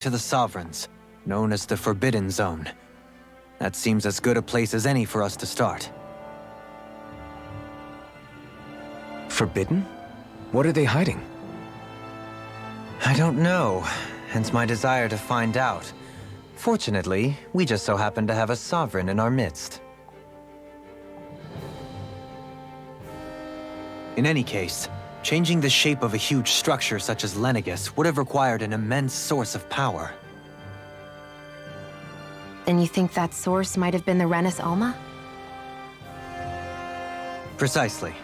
to the Sovereigns, known as the Forbidden Zone. That seems as good a place as any for us to start. Forbidden? What are they hiding? I don't know, hence my desire to find out. Fortunately, we just so happen to have a Sovereign in our midst. In any case, changing the shape of a huge structure such as Lenegis would have required an immense source of power. Then you think that source might have been the Renis Alma? Precisely.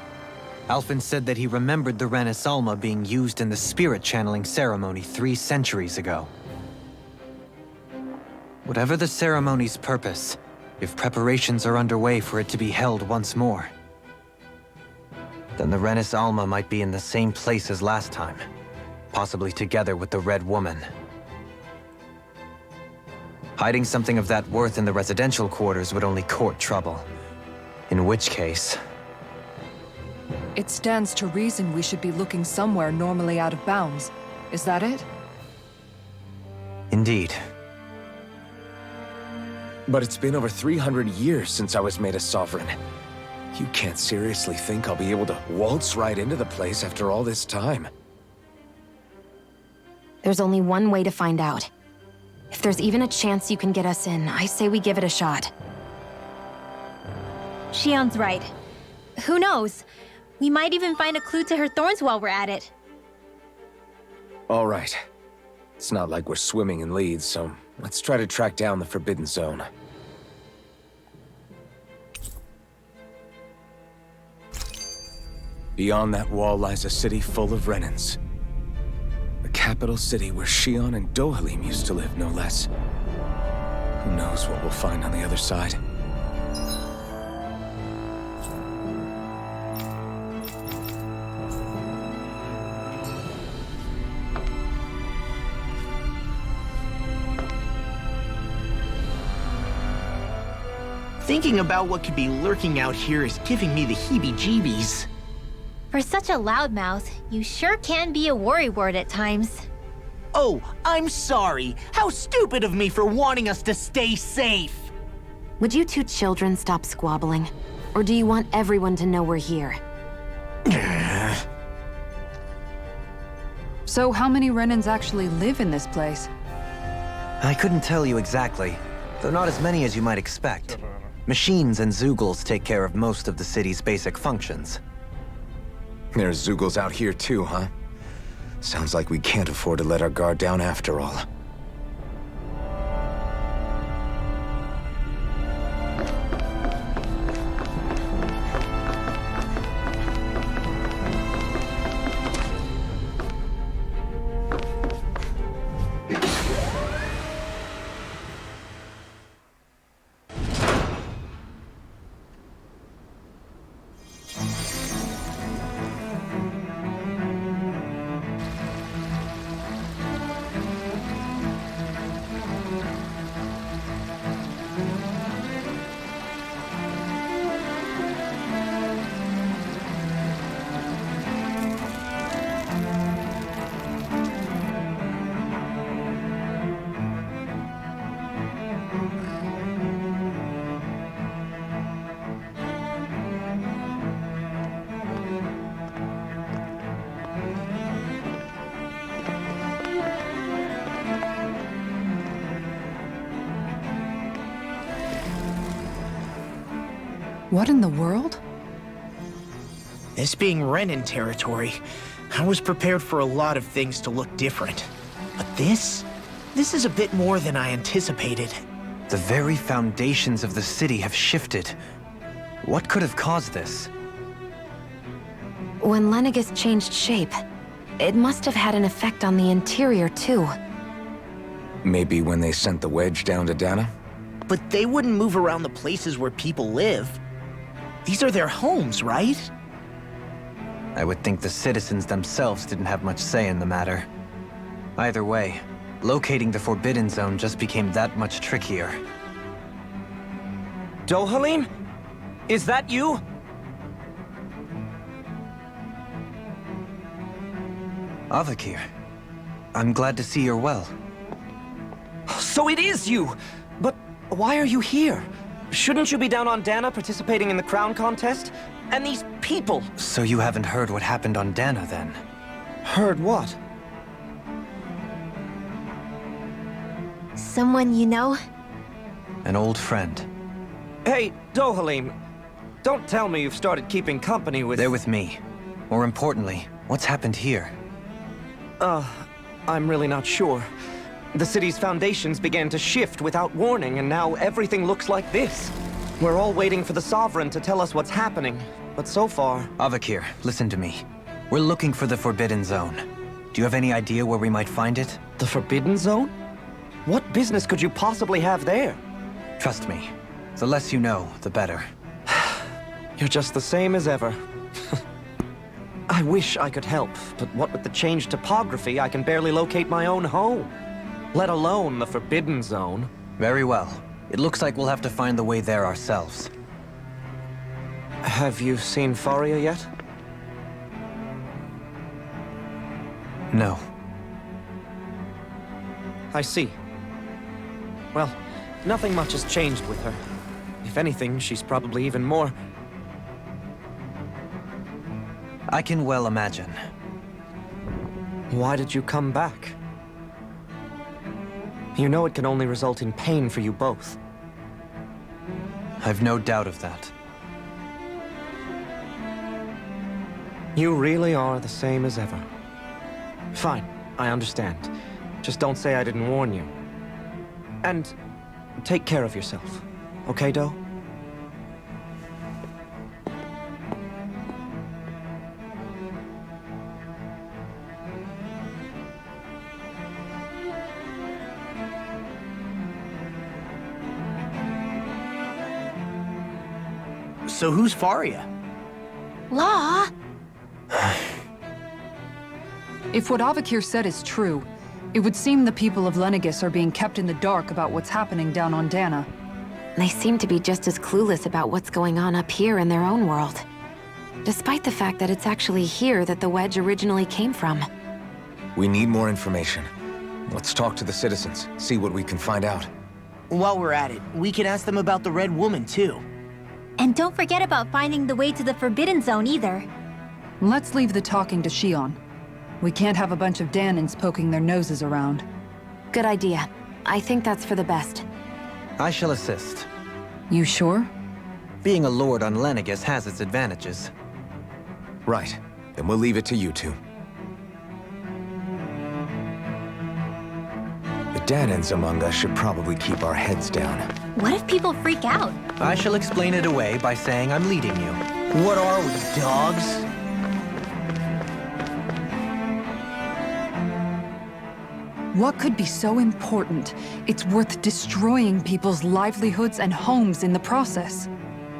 Alphen said that he remembered the Renis Alma being used in the spirit channeling ceremony 3 centuries ago. Whatever the ceremony's purpose, if preparations are underway for it to be held once more, then the Renis Alma might be in the same place as last time, possibly together with the Red Woman. Hiding something of that worth in the residential quarters would only court trouble. In which case... It stands to reason we should be looking somewhere normally out of bounds. Is that it? Indeed. But it's been over 300 years since I was made a Sovereign. You can't seriously think I'll be able to waltz right into the place after all this time. There's only one way to find out. If there's even a chance you can get us in, I say we give it a shot. Shion's right. Who knows? We might even find a clue to her thorns while we're at it. All right. It's not like we're swimming in leads, so let's try to track down the Forbidden Zone. Beyond that wall lies a city full of Renans. The capital city where Shion and Dohalim used to live, no less. Who knows what we'll find on the other side? Thinking about what could be lurking out here is giving me the heebie-jeebies. For such a loudmouth, you sure can be a worrywart at times. Oh, I'm sorry. How stupid of me for wanting us to stay safe. Would you two children stop squabbling? Or do you want everyone to know we're here? So how many Renans actually live in this place? I couldn't tell you exactly, though not as many as you might expect. Machines and Zeugles take care of most of the city's basic functions. There's Zeugles out here too, huh? Sounds like we can't afford to let our guard down after all. What in the world? This being Renan territory, I was prepared for a lot of things to look different. But this is a bit more than I anticipated. The very foundations of the city have shifted. What could have caused this? When Lenegis changed shape, it must have had an effect on the interior too. Maybe when they sent the wedge down to Dana? But they wouldn't move around the places where people live. These are their homes, right? I would think the citizens themselves didn't have much say in the matter. Either way, locating the Forbidden Zone just became that much trickier. Dohalim? Is that you? Avakir, I'm glad to see you're well. So it is you! But why are you here? Shouldn't you be down on Dana participating in the crown contest? And these people! So you haven't heard what happened on Dana, then? Heard what? Someone you know? An old friend. Hey, Dohalim, don't tell me you've started keeping company with... They're with me. More importantly, what's happened here? I'm really not sure. The city's foundations began to shift without warning, and now everything looks like this. We're all waiting for the Sovereign to tell us what's happening, but so far... Avakir, listen to me. We're looking for the Forbidden Zone. Do you have any idea where we might find it? The Forbidden Zone? What business could you possibly have there? Trust me. The less you know, the better. You're just the same as ever. I wish I could help, but what with the changed topography, I can barely locate my own home. Let alone the Forbidden Zone. Very well. It looks like we'll have to find the way there ourselves. Have you seen Faria yet? No. I see. Well, nothing much has changed with her. If anything, she's probably even more... I can well imagine. Why did you come back? You know it can only result in pain for you both. I've no doubt of that. You really are the same as ever. Fine, I understand. Just don't say I didn't warn you. And take care of yourself, okay, Doe? So who's Faria? Law? If what Avakir said is true, it would seem the people of Lenegis are being kept in the dark about what's happening down on Dana. They seem to be just as clueless about what's going on up here in their own world. Despite the fact that it's actually here that the wedge originally came from. We need more information. Let's talk to the citizens, see what we can find out. While we're at it, we can ask them about the Red Woman, too. And don't forget about finding the way to the Forbidden Zone either. Let's leave the talking to Shion. We can't have a bunch of Danins poking their noses around. Good idea. I think that's for the best. I shall assist. You sure? Being a lord on Lenegis has its advantages. Right. Then we'll leave it to you two. The Danins among us should probably keep our heads down. What if people freak out? I shall explain it away by saying I'm leading you. What are we, dogs? What could be so important? It's worth destroying people's livelihoods and homes in the process.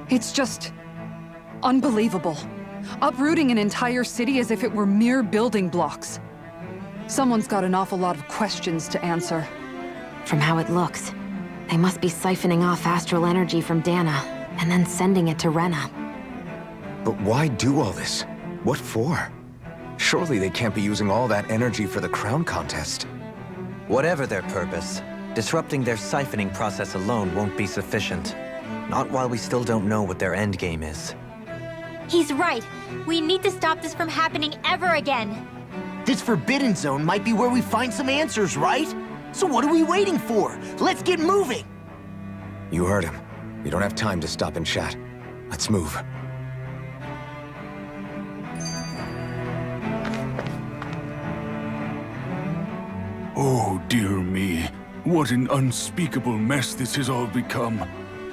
It's just... unbelievable. Uprooting an entire city as if it were mere building blocks. Someone's got an awful lot of questions to answer. From how it looks, they must be siphoning off astral energy from Dana, and then sending it to Rena. But why do all this? What for? Surely they can't be using all that energy for the crown contest. Whatever their purpose, disrupting their siphoning process alone won't be sufficient. Not while we still don't know what their endgame is. He's right. We need to stop this from happening ever again. This Forbidden Zone might be where we find some answers, right? So what are we waiting for? Let's get moving! You heard him. We don't have time to stop and chat. Let's move. Oh, dear me. What an unspeakable mess this has all become.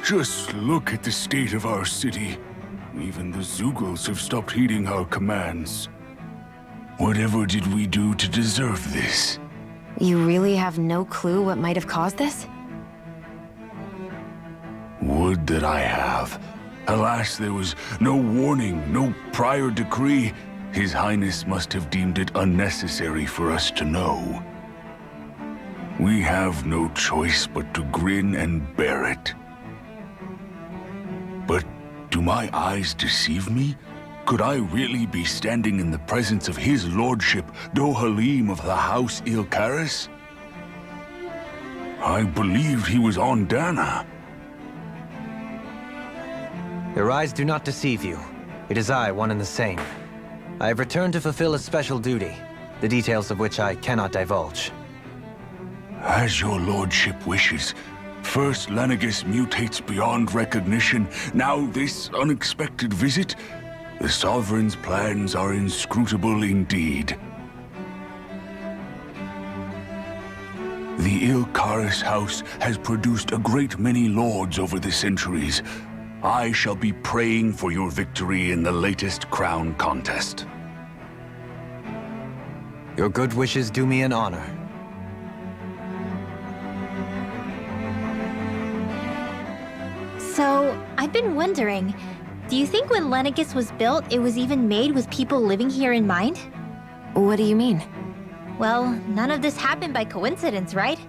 Just look at the state of our city. Even the Zeugles have stopped heeding our commands. Whatever did we do to deserve this? You really have no clue what might have caused this? Would that I have. Alas, there was no warning, no prior decree. His Highness must have deemed it unnecessary for us to know. We have no choice but to grin and bear it. But do my eyes deceive me? Could I really be standing in the presence of his lordship, Dohalim of the House Ilkaris? I believed he was on Dana. Your eyes do not deceive you. It is I, one and the same. I have returned to fulfill a special duty, the details of which I cannot divulge. As your lordship wishes. First Lenegis mutates beyond recognition, now this unexpected visit. The Sovereign's plans are inscrutable indeed. The Ilkaris house has produced a great many lords over the centuries. I shall be praying for your victory in the latest crown contest. Your good wishes do me an honor. So, I've been wondering, do you think when Lenegis was built, it was even made with people living here in mind? What do you mean? Well, none of this happened by coincidence, right?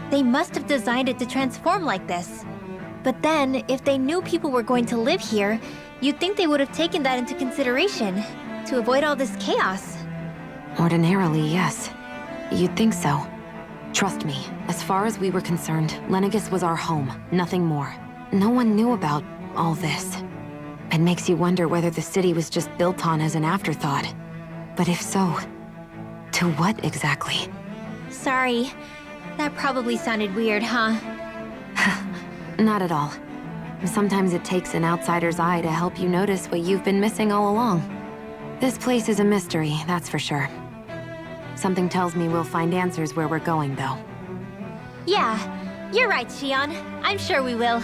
They must have designed it to transform like this. But then, if they knew people were going to live here, you'd think they would have taken that into consideration, to avoid all this chaos. Ordinarily, yes. You'd think so. Trust me, as far as we were concerned, Lenegis was our home, nothing more. No one knew about all this. It makes you wonder whether the city was just built on as an afterthought. But if so, to what exactly? Sorry. That probably sounded weird, huh? Not at all. Sometimes it takes an outsider's eye to help you notice what you've been missing all along. This place is a mystery, that's for sure. Something tells me we'll find answers where we're going, though. Yeah, you're right, Shion. I'm sure we will.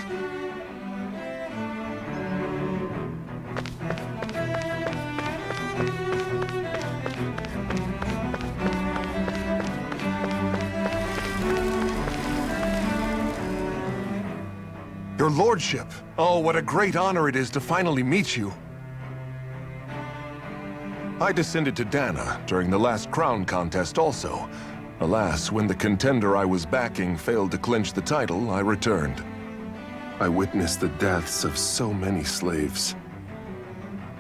Your lordship! Oh, what a great honor it is to finally meet you. I descended to Dana during the last crown contest also. Alas, when the contender I was backing failed to clinch the title, I returned. I witnessed the deaths of so many slaves.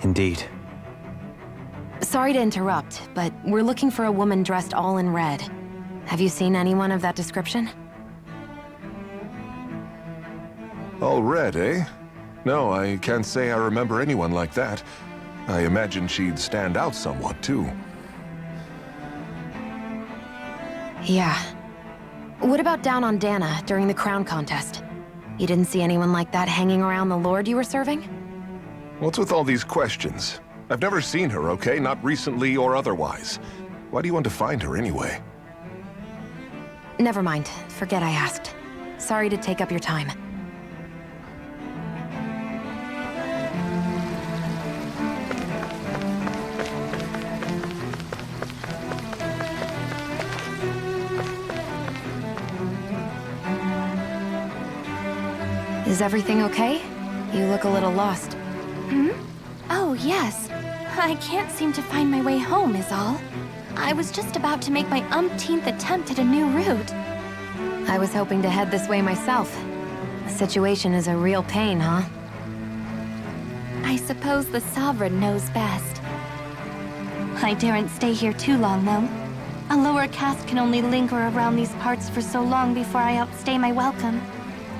Indeed. Sorry to interrupt, but we're looking for a woman dressed all in red. Have you seen anyone of that description? All red, eh? No, I can't say I remember anyone like that. I imagine she'd stand out somewhat, too. Yeah. What about down on Dana during the crown contest? You didn't see anyone like that hanging around the lord you were serving? What's with all these questions? I've never seen her, okay? Not recently or otherwise. Why do you want to find her anyway? Never mind. Forget I asked. Sorry to take up your time. Is everything okay? You look a little lost. Oh, yes. I can't seem to find my way home, is all. I was just about to make my umpteenth attempt at a new route. I was hoping to head this way myself. The situation is a real pain, huh? I suppose the Sovereign knows best. I daren't stay here too long, though. A lower caste can only linger around these parts for so long before I outstay my welcome.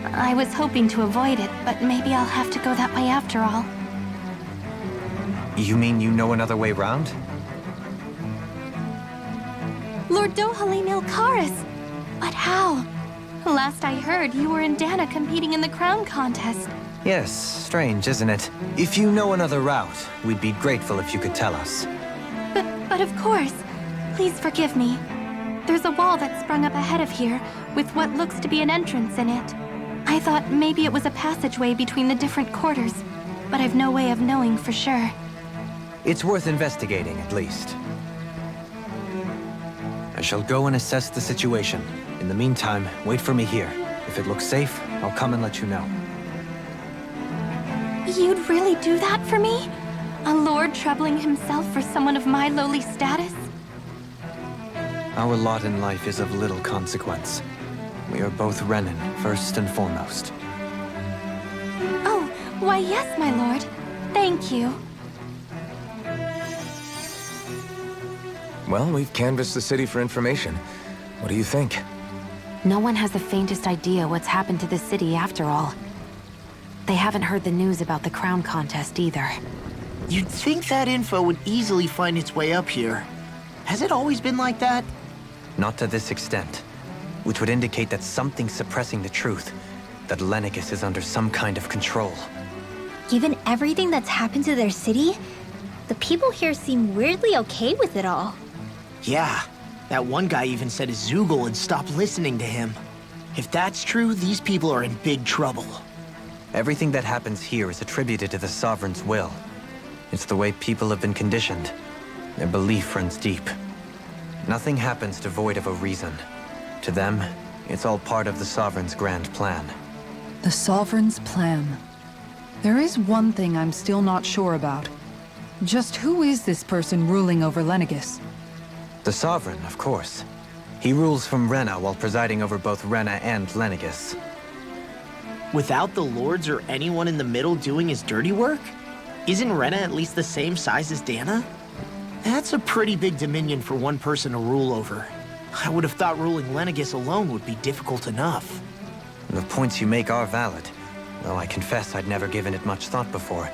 I was hoping to avoid it, but maybe I'll have to go that way after all. You mean you know another way round? Lord Dohalim Ilkaris! But how? Last I heard, you were in Dana competing in the crown contest. Yes, strange, isn't it? If you know another route, we'd be grateful if you could tell us. But of course. Please forgive me. There's a wall that sprung up ahead of here, with what looks to be an entrance in it. I thought maybe it was a passageway between the different quarters, but I've no way of knowing for sure. It's worth investigating, at least. I shall go and assess the situation. In the meantime, wait for me here. If it looks safe, I'll come and let you know. You'd really do that for me? A lord troubling himself for someone of my lowly status? Our lot in life is of little consequence. We are both Renin, first and foremost. Oh, why yes, my lord. Thank you. Well, we've canvassed the city for information. What do you think? No one has the faintest idea what's happened to the city after all. They haven't heard the news about the crown contest either. You'd think that info would easily find its way up here. Has it always been like that? Not to this extent, which would indicate that something's suppressing the truth, that Lenegis is under some kind of control. Given everything that's happened to their city, the people here seem weirdly okay with it all. Yeah, that one guy even said his Zoogle had stopped listening to him. If that's true, these people are in big trouble. Everything that happens here is attributed to the Sovereign's will. It's the way people have been conditioned. Their belief runs deep. Nothing happens devoid of a reason. To them, it's all part of the Sovereign's grand plan. The Sovereign's plan. There is one thing I'm still not sure about. Just who is this person ruling over Lenegis? The Sovereign, of course. He rules from Rena while presiding over both Rena and Lenegis. Without the lords or anyone in the middle doing his dirty work? Isn't Rena at least the same size as Dana? That's a pretty big dominion for one person to rule over. I would have thought ruling Lenegis alone would be difficult enough. The points you make are valid, though I confess I'd never given it much thought before.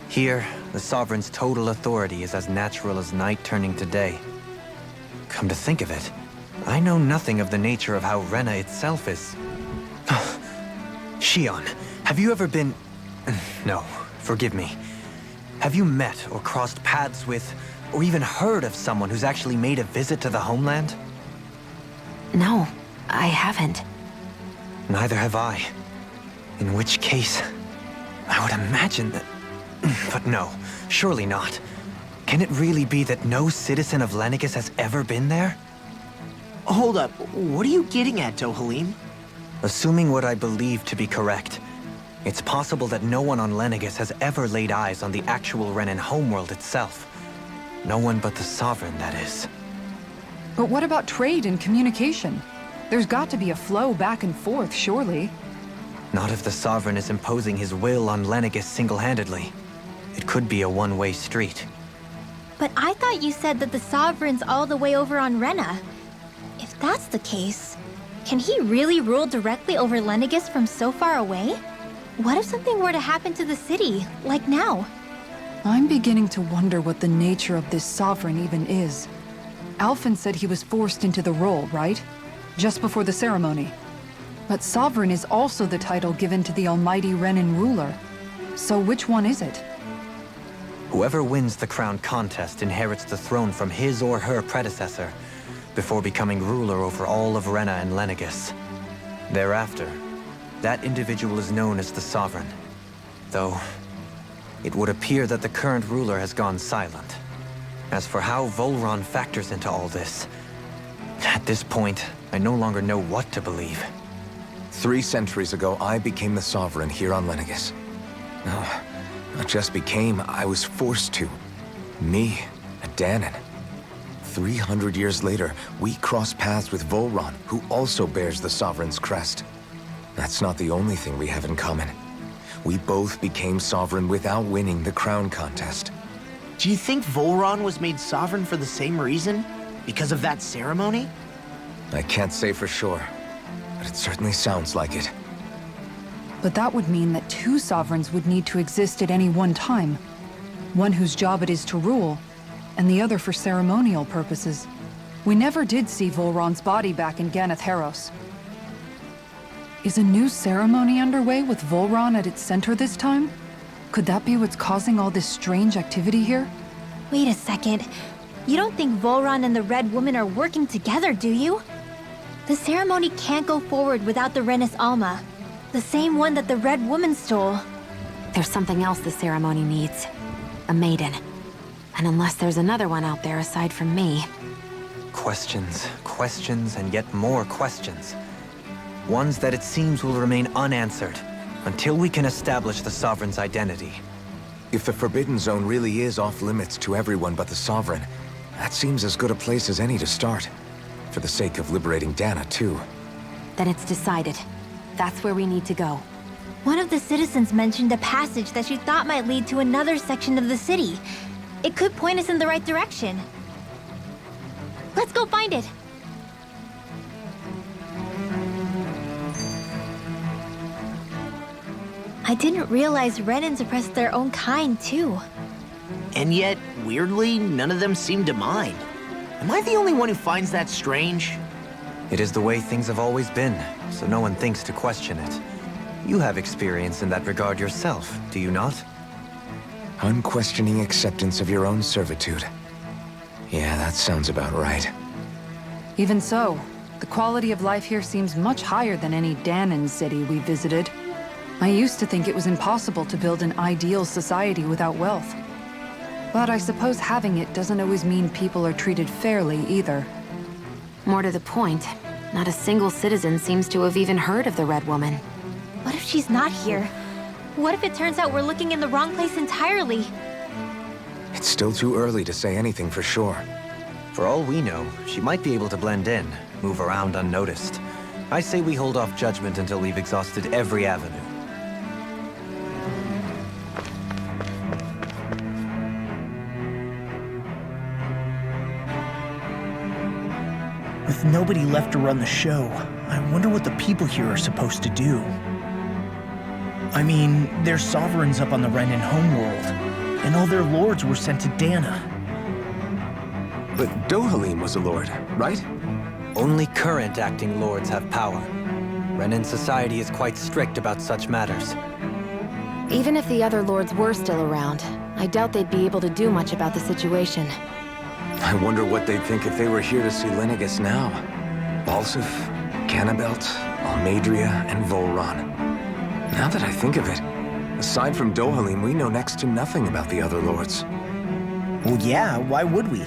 Here, the Sovereign's total authority is as natural as night turning to day. Come to think of it, I know nothing of the nature of how Rena itself is. Shion, have you ever been... No, forgive me. Have you met or crossed paths with, or even heard of someone who's actually made a visit to the homeland? No, I haven't. Neither have I. In which case, I would imagine that... But no, surely not. Can it really be that no citizen of Lenegis has ever been there? Hold up, what are you getting at, Dohalim? Assuming what I believe to be correct, it's possible that no one on Lenegis has ever laid eyes on the actual Renan homeworld itself. No one but the Sovereign, that is. But what about trade and communication? There's got to be a flow back and forth, surely. Not if the Sovereign is imposing his will on Lenegis single-handedly. It could be a one-way street. But I thought you said that the Sovereign's all the way over on Rena. If that's the case, can he really rule directly over Lenegis from so far away? What if something were to happen to the city, like now? I'm beginning to wonder what the nature of this Sovereign even is. Alphen said he was forced into the role, right? Just before the ceremony. But Sovereign is also the title given to the almighty Renan ruler. So which one is it? Whoever wins the crown contest inherits the throne from his or her predecessor, before becoming ruler over all of Rena and Lenegis. Thereafter, that individual is known as the Sovereign. Though, it would appear that the current ruler has gone silent. As for how Volron factors into all this, at this point, I no longer know what to believe. 3 centuries ago, I became the Sovereign here on Lenegis. No, not just became, I was forced to. Me, a Danon. 300 years later, we cross paths with Volron, who also bears the Sovereign's crest. That's not the only thing we have in common. We both became Sovereign without winning the crown contest. Do you think Volron was made Sovereign for the same reason? Because of that ceremony? I can't say for sure, but it certainly sounds like it. But that would mean that 2 Sovereigns would need to exist at any one time. One whose job it is to rule, and the other for ceremonial purposes. We never did see Volron's body back in Ganath Haros. Is a new ceremony underway with Volron at its center this time? Could that be what's causing all this strange activity here? Wait a second. You don't think Volron and the Red Woman are working together, do you? The ceremony can't go forward without the Renis Alma. The same one that the Red Woman stole. There's something else the ceremony needs. A maiden. And unless there's another one out there aside from me... Questions, questions, and yet more questions. Ones that it seems will remain unanswered, until we can establish the Sovereign's identity. If the Forbidden Zone really is off-limits to everyone but the Sovereign, that seems as good a place as any to start. For the sake of liberating Dana, too. Then it's decided. That's where we need to go. One of the citizens mentioned a passage that she thought might lead to another section of the city. It could point us in the right direction. Let's go find it! I didn't realize Renans oppressed their own kind, too. And yet, weirdly, none of them seem to mind. Am I the only one who finds that strange? It is the way things have always been, so no one thinks to question it. You have experience in that regard yourself, do you not? Unquestioning acceptance of your own servitude. Yeah, that sounds about right. Even so, the quality of life here seems much higher than any Danon city we visited. I used to think it was impossible to build an ideal society without wealth. But I suppose having it doesn't always mean people are treated fairly either. More to the point, not a single citizen seems to have even heard of the Red Woman. What if she's not here? What if it turns out we're looking in the wrong place entirely? It's still too early to say anything for sure. For all we know, she might be able to blend in, move around unnoticed. I say we hold off judgment until we've exhausted every avenue. With nobody left to run the show, I wonder what the people here are supposed to do. I mean, there's sovereigns up on the Renan homeworld, and all their lords were sent to Dana. But Dohalim was a lord, right? Only current acting lords have power. Renan society is quite strict about such matters. Even if the other lords were still around, I doubt they'd be able to do much about the situation. I wonder what they'd think if they were here to see Lenegis now. Balsif, Cannabelt, Almadria, and Volron. Now that I think of it, aside from Dohalim, we know next to nothing about the other lords. Well, yeah, why would we?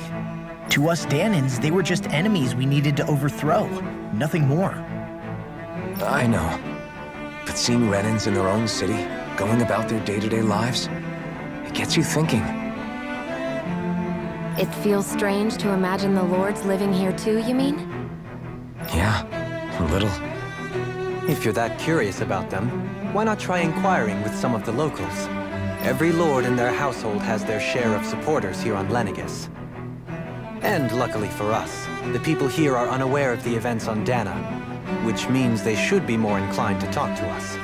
To us Danans, they were just enemies we needed to overthrow. Nothing more. I know. But seeing Renans in their own city, going about their day-to-day lives, it gets you thinking. It feels strange to imagine the lords living here too, you mean? Yeah, a little. If you're that curious about them, why not try inquiring with some of the locals? Every lord in their household has their share of supporters here on Lenegis. And luckily for us, the people here are unaware of the events on Dana, which means they should be more inclined to talk to us.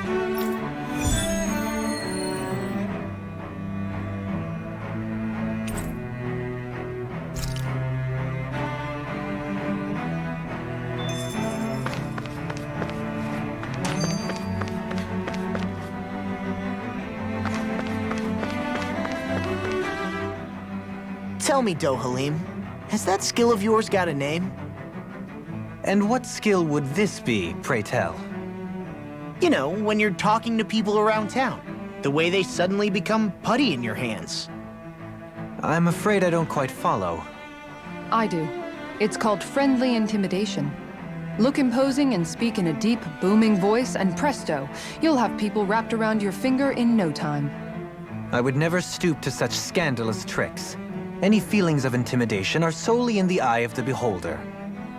Tell me, Dohalim, has that skill of yours got a name? And what skill would this be, pray tell? You know, when you're talking to people around town. The way they suddenly become putty in your hands. I'm afraid I don't quite follow. I do. It's called friendly intimidation. Look imposing and speak in a deep, booming voice, and presto, you'll have people wrapped around your finger in no time. I would never stoop to such scandalous tricks. Any feelings of intimidation are solely in the eye of the beholder.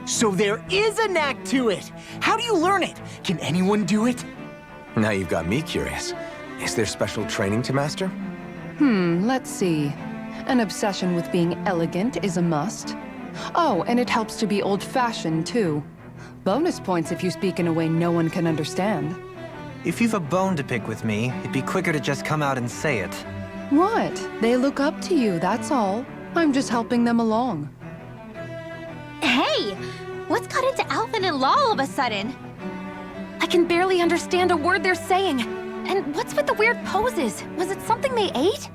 So there is a knack to it! How do you learn it? Can anyone do it? Now you've got me curious. Is there special training to master? Let's see. An obsession with being elegant is a must. Oh, and it helps to be old-fashioned, too. Bonus points if you speak in a way no one can understand. If you've a bone to pick with me, it'd be quicker to just come out and say it. What? They look up to you, that's all. I'm just helping them along. Hey! What's got into Alvin and Law all of a sudden? I can barely understand a word they're saying. And what's with the weird poses? Was it something they ate?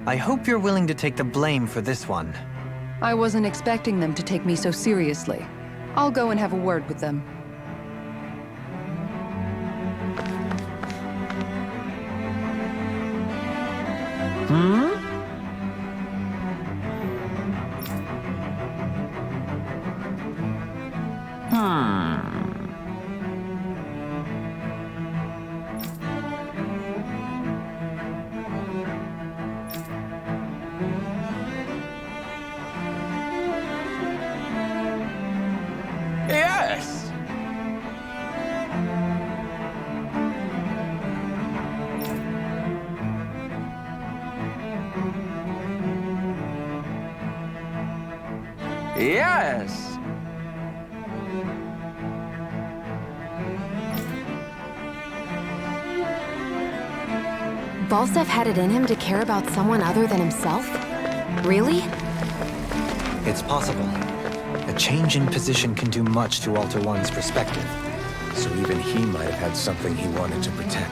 I hope you're willing to take the blame for this one. I wasn't expecting them to take me so seriously. I'll go and have a word with them. Yes! Yes! Valsef had it in him to care about someone other than himself? Really? It's possible. A change in position can do much to alter one's perspective. So even he might have had something he wanted to protect.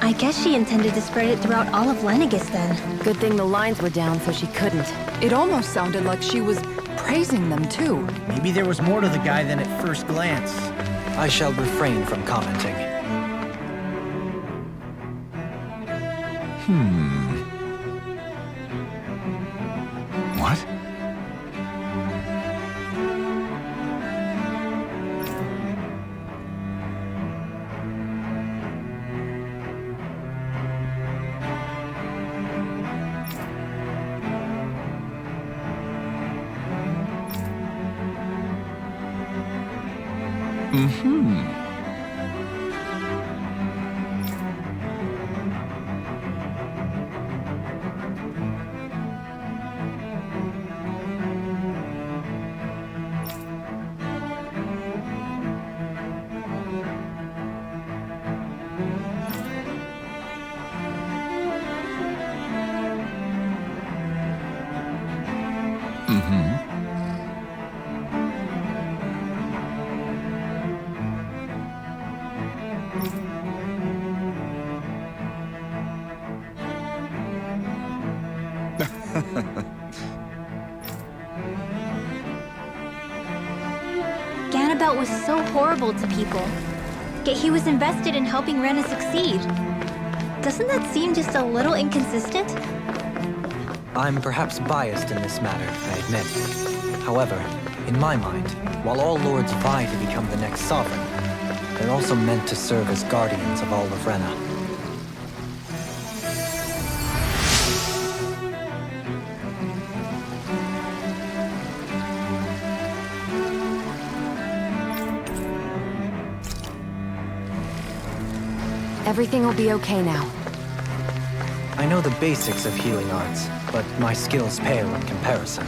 I guess she intended to spread it throughout all of Lenegis then. Good thing the lines were down so she couldn't. It almost sounded like she was praising them too. Maybe there was more to the guy than at first glance. I shall refrain from commenting. What? Ganabout was so horrible to people, yet he was invested in helping Rena succeed. Doesn't that seem just a little inconsistent? I'm perhaps biased in this matter, I admit. However, in my mind, while all lords vie to become the next sovereign, they're also meant to serve as guardians of all of Rena. Everything will be okay now. I know the basics of healing arts, but my skills pale in comparison.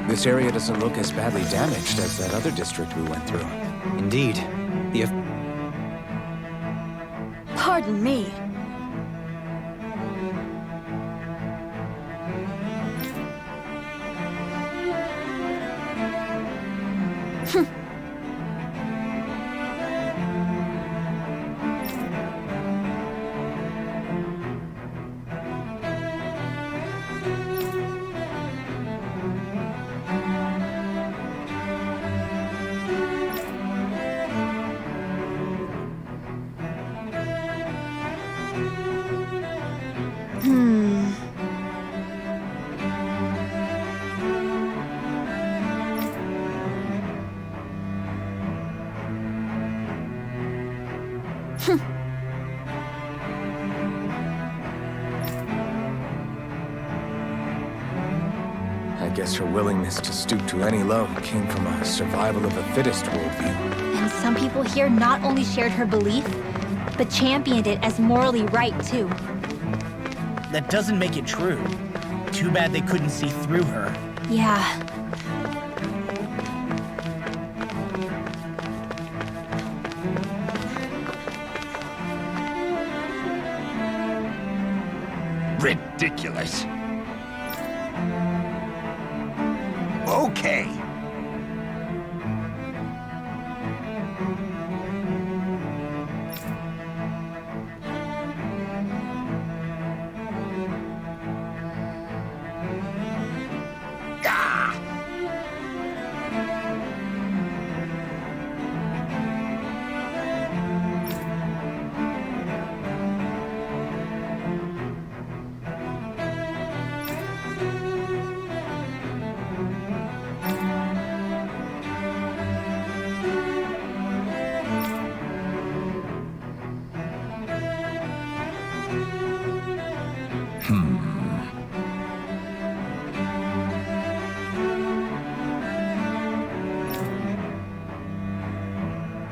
This area doesn't look as badly damaged as that other district we went through. Indeed, the Pardon me. I guess her willingness to stoop to any low came from a survival of the fittest worldview. And some people here not only shared her belief, but championed it as morally right, too. That doesn't make it true. Too bad they couldn't see through her. Yeah. Ridiculous. Okay.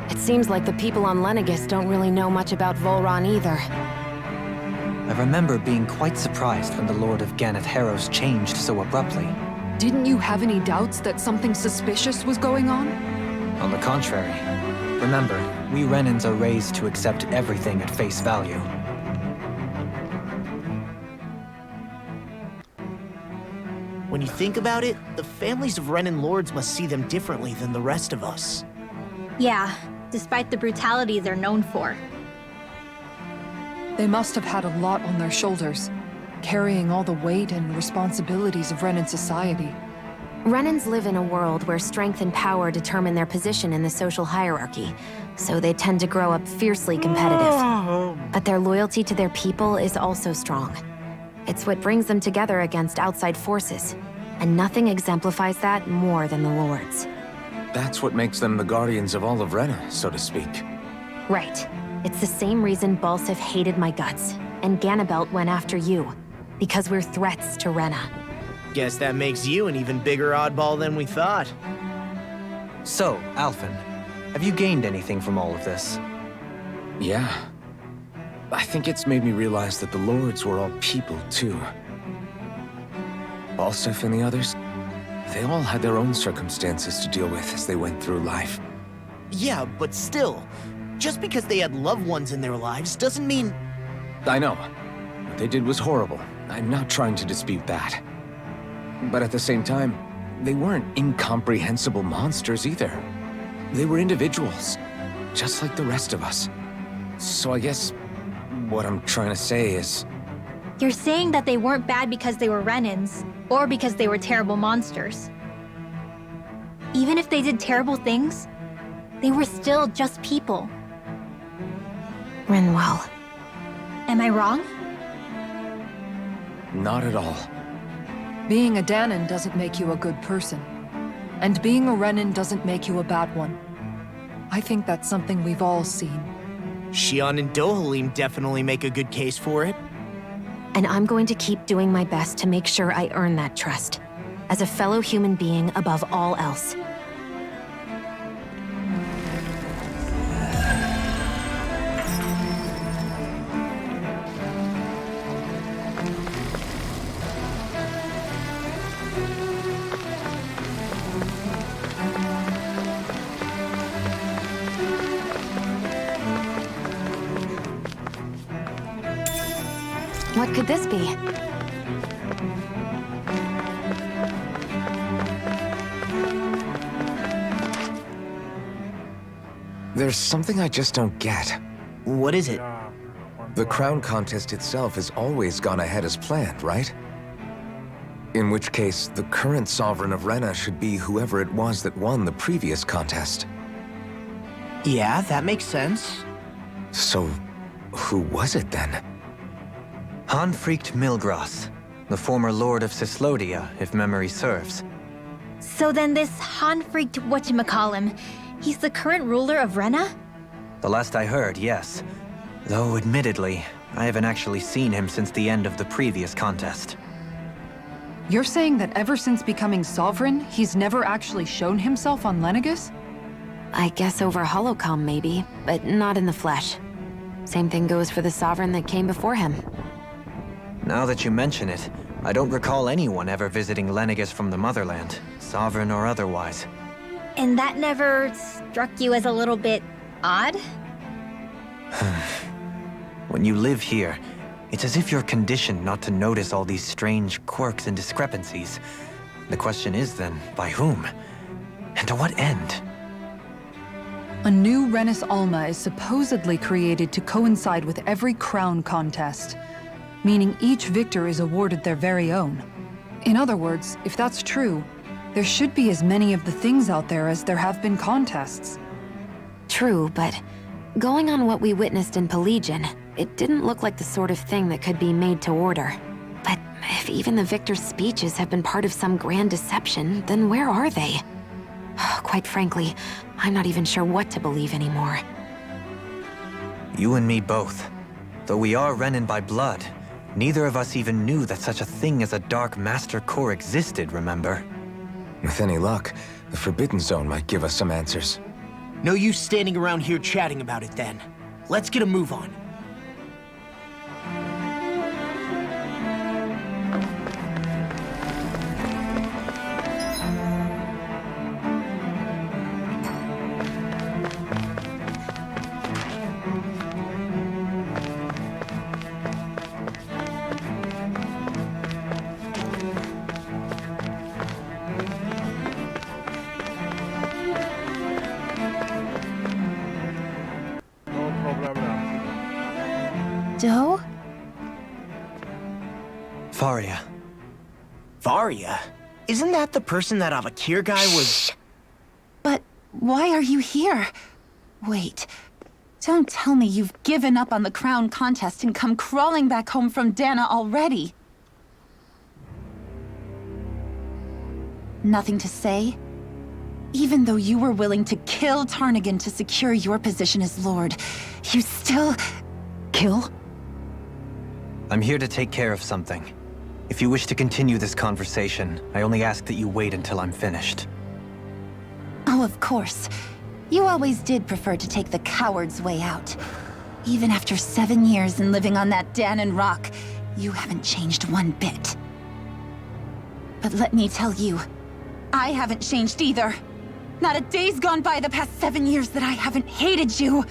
It seems like the people on Lenegis don't really know much about Volron either. I remember being quite surprised when the Lord of Ganath Harros changed so abruptly. Didn't you have any doubts that something suspicious was going on? On the contrary. Remember, we Renans are raised to accept everything at face value. When you think about it, the families of Renan lords must see them differently than the rest of us. Yeah, despite the brutality they're known for. They must have had a lot on their shoulders, carrying all the weight and responsibilities of Renan society. Renans live in a world where strength and power determine their position in the social hierarchy, so they tend to grow up fiercely competitive. But their loyalty to their people is also strong. It's what brings them together against outside forces, and nothing exemplifies that more than the Lords. That's what makes them the guardians of all of Rena, so to speak. Right. It's the same reason Balsif hated my guts, and Ganabelt went after you. Because we're threats to Rena. Guess that makes you an even bigger oddball than we thought. So, Alphen, have you gained anything from all of this? Yeah. I think it's made me realize that the Lords were all people, too. Balsif and the others, they all had their own circumstances to deal with as they went through life. Yeah, but still, just because they had loved ones in their lives doesn't mean... I know. What they did was horrible. I'm not trying to dispute that. But at the same time, they weren't incomprehensible monsters either. They were individuals, just like the rest of us. So I guess what I'm trying to say is... You're saying that they weren't bad because they were Renans, or because they were terrible monsters. Even if they did terrible things, they were still just people. Rinwell. Am I wrong? Not at all. Being a Danan doesn't make you a good person. And being a Renan doesn't make you a bad one. I think that's something we've all seen. Xion and Dohalim definitely make a good case for it. And I'm going to keep doing my best to make sure I earn that trust. As a fellow human being above all else. What could this be? There's something I just don't get. What is it? The crown contest itself has always gone ahead as planned, right? In which case, the current sovereign of Rena should be whoever it was that won the previous contest. Yeah, that makes sense. So, who was it then? Hanfricht Milgras, the former Lord of Cislodia, if memory serves. So then this Hanfricht whatchamacallem, he's the current ruler of Rena? The last I heard, yes. Though admittedly, I haven't actually seen him since the end of the previous contest. You're saying that ever since becoming Sovereign, he's never actually shown himself on Lenegus? I guess over holocom maybe, but not in the flesh. Same thing goes for the Sovereign that came before him. Now that you mention it, I don't recall anyone ever visiting Lenegus from the motherland, Sovereign or otherwise. And that never struck you as a little bit odd? When you live here, it's as if you're conditioned not to notice all these strange quirks and discrepancies. The question is then, by whom? And to what end? A new Renis Alma is supposedly created to coincide with every crown contest, meaning each victor is awarded their very own. In other words, if that's true, there should be as many of the things out there as there have been contests. True, but going on what we witnessed in Pelagian, it didn't look like the sort of thing that could be made to order. But if even the victor's speeches have been part of some grand deception, then where are they? Quite frankly, I'm not even sure what to believe anymore. You and me both. Though we are Renin by blood, neither of us even knew that such a thing as a Dark Master Core existed, remember? With any luck, the Forbidden Zone might give us some answers. No use standing around here chatting about it then. Let's get a move on. Doe? Faria. Varia? Isn't that the person that Avakir guy was... But why are you here? Wait. Don't tell me you've given up on the crown contest and come crawling back home from Dana already. Nothing to say? Even though you were willing to kill Tarnigan to secure your position as Lord, you still... Kill? I'm here to take care of something. If you wish to continue this conversation, I only ask that you wait until I'm finished. Oh, of course. You always did prefer to take the coward's way out. Even after 7 years and living on that Danon rock, you haven't changed one bit. But let me tell you, I haven't changed either. Not a day's gone by the past 7 years that I haven't hated you.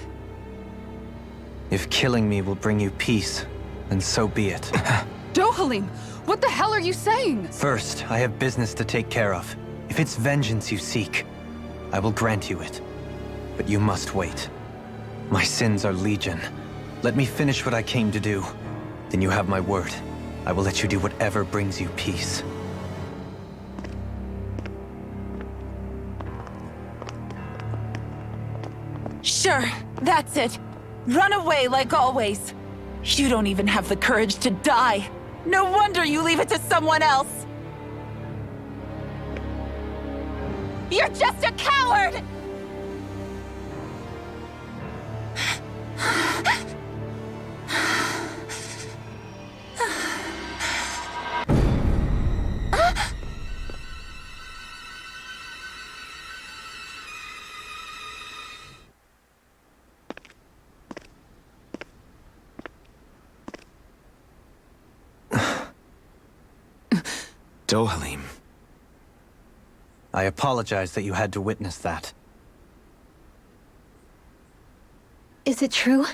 If killing me will bring you peace, then so be it. Dohalim, what the hell are you saying? First, I have business to take care of. If it's vengeance you seek, I will grant you it. But you must wait. My sins are legion. Let me finish what I came to do. Then you have my word. I will let you do whatever brings you peace. Sure, that's it. Run away like always. You don't even have the courage to die. No wonder you leave it to someone else. You're just a coward! Dohalim. I apologize that you had to witness that. Is it true?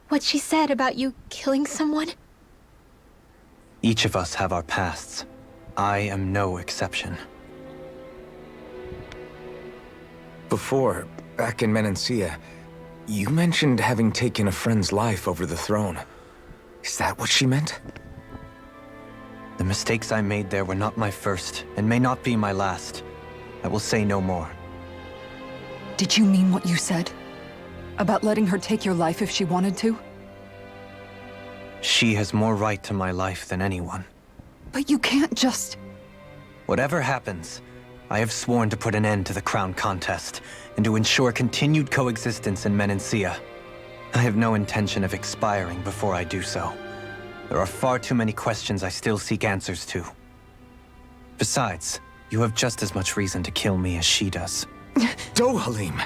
What she said about you killing someone? Each of us have our pasts. I am no exception. Before, back in Menancia, you mentioned having taken a friend's life over the throne. Is that what she meant? The mistakes I made there were not my first, and may not be my last. I will say no more. Did you mean what you said? About letting her take your life if she wanted to? She has more right to my life than anyone. But you can't just... Whatever happens, I have sworn to put an end to the crown contest, and to ensure continued coexistence in Menancia. I have no intention of expiring before I do so. There are far too many questions I still seek answers to. Besides, you have just as much reason to kill me as she does. Dohalim!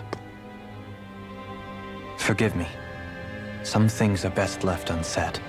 Forgive me. Some things are best left unsaid.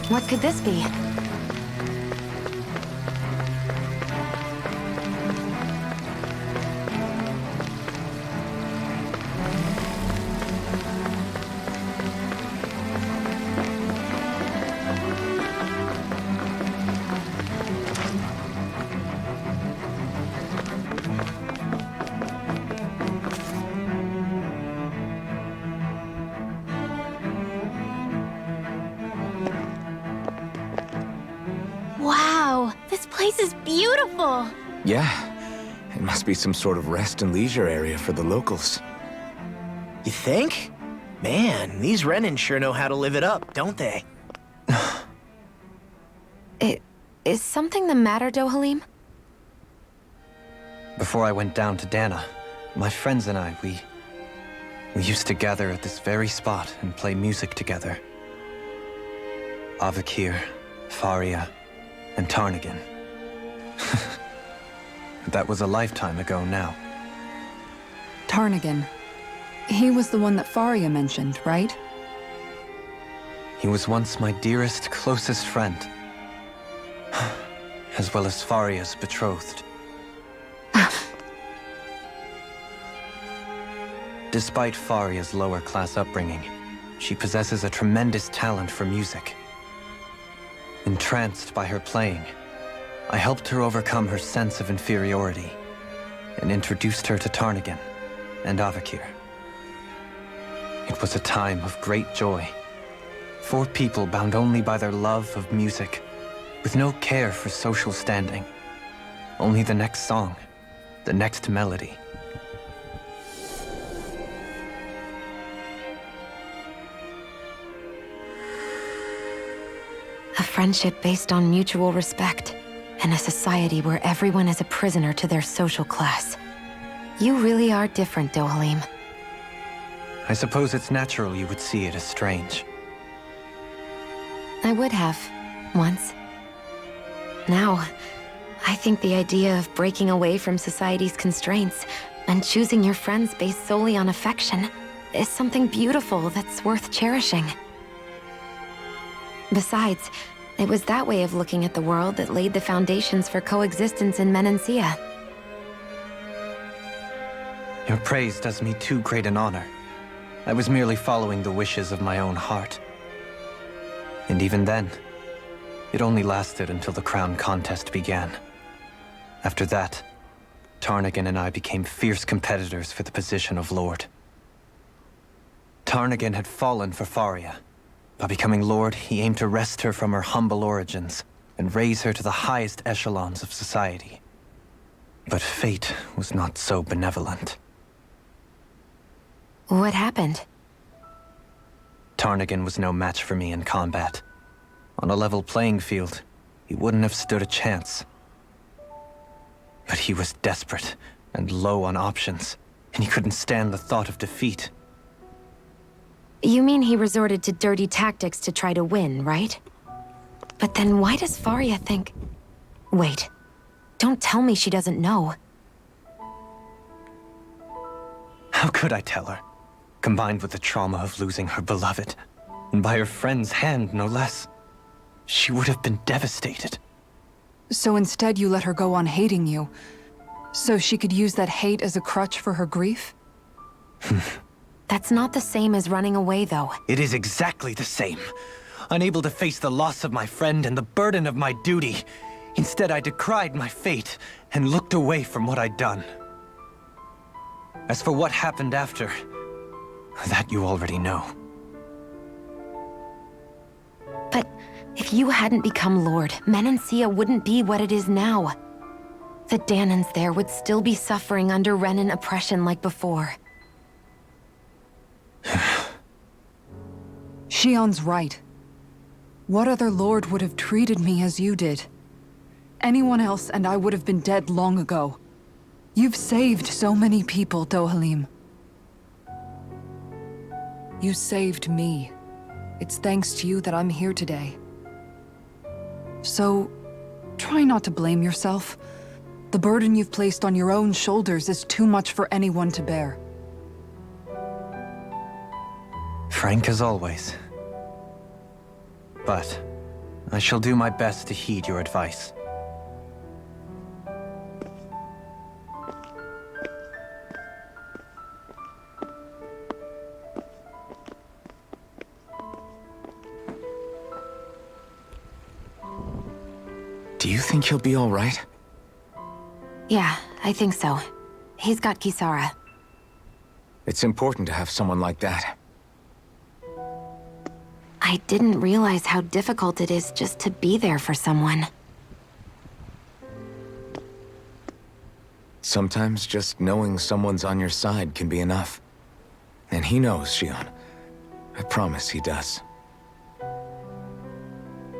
What could this be? Wow, this place is beautiful! Yeah, it must be some sort of rest and leisure area for the locals. You think? Man, these Renan sure know how to live it up, don't they? Is something the matter, Dohalim? Before I went down to Dana, my friends and I, we used to gather at this very spot and play music together. Avakir, Faria, and Tarnagan. That was a lifetime ago now. Tarnagan. He was the one that Faria mentioned, right? He was once my dearest, closest friend. As well as Faria's betrothed. Despite Faria's lower-class upbringing, she possesses a tremendous talent for music. Entranced by her playing, I helped her overcome her sense of inferiority and introduced her to Tarnagan and Avakir. It was a time of great joy. 4 people bound only by their love of music, with no care for social standing. Only the next song, the next melody. A friendship based on mutual respect, and a society where everyone is a prisoner to their social class. You really are different, Dohalim. I suppose it's natural you would see it as strange. I would have, once. Now, I think the idea of breaking away from society's constraints and choosing your friends based solely on affection is something beautiful that's worth cherishing. Besides, it was that way of looking at the world that laid the foundations for coexistence in Menancia. Your praise does me too great an honor. I was merely following the wishes of my own heart. And even then, it only lasted until the crown contest began. After that, Tarnagan and I became fierce competitors for the position of Lord. Tarnagan had fallen for Faria. By becoming Lord, he aimed to wrest her from her humble origins and raise her to the highest echelons of society. But fate was not so benevolent. What happened? Tarnagan was no match for me in combat. On a level playing field, he wouldn't have stood a chance. But he was desperate and low on options, and he couldn't stand the thought of defeat. You mean he resorted to dirty tactics to try to win, right? But then why does Faria think... Wait. Don't tell me she doesn't know. How could I tell her? Combined with the trauma of losing her beloved, and by her friend's hand, no less. She would have been devastated. So instead you let her go on hating you, so she could use that hate as a crutch for her grief? That's not the same as running away, though. It is exactly the same. Unable to face the loss of my friend and the burden of my duty. Instead, I decried my fate and looked away from what I'd done. As for what happened after, that you already know. But if you hadn't become Lord, Menancia wouldn't be what it is now. The Danans there would still be suffering under Renan oppression like before. Shion's right. What other lord would have treated me as you did? Anyone else and I would have been dead long ago. You've saved so many people, Dohalim. You saved me. It's thanks to you that I'm here today. So, try not to blame yourself. The burden you've placed on your own shoulders is too much for anyone to bear. Frank as always. But I shall do my best to heed your advice. Do you think he'll be all right? Yeah, I think so. He's got Kisara. It's important to have someone like that. I didn't realize how difficult it is just to be there for someone. Sometimes just knowing someone's on your side can be enough. And he knows, Shion. I promise he does.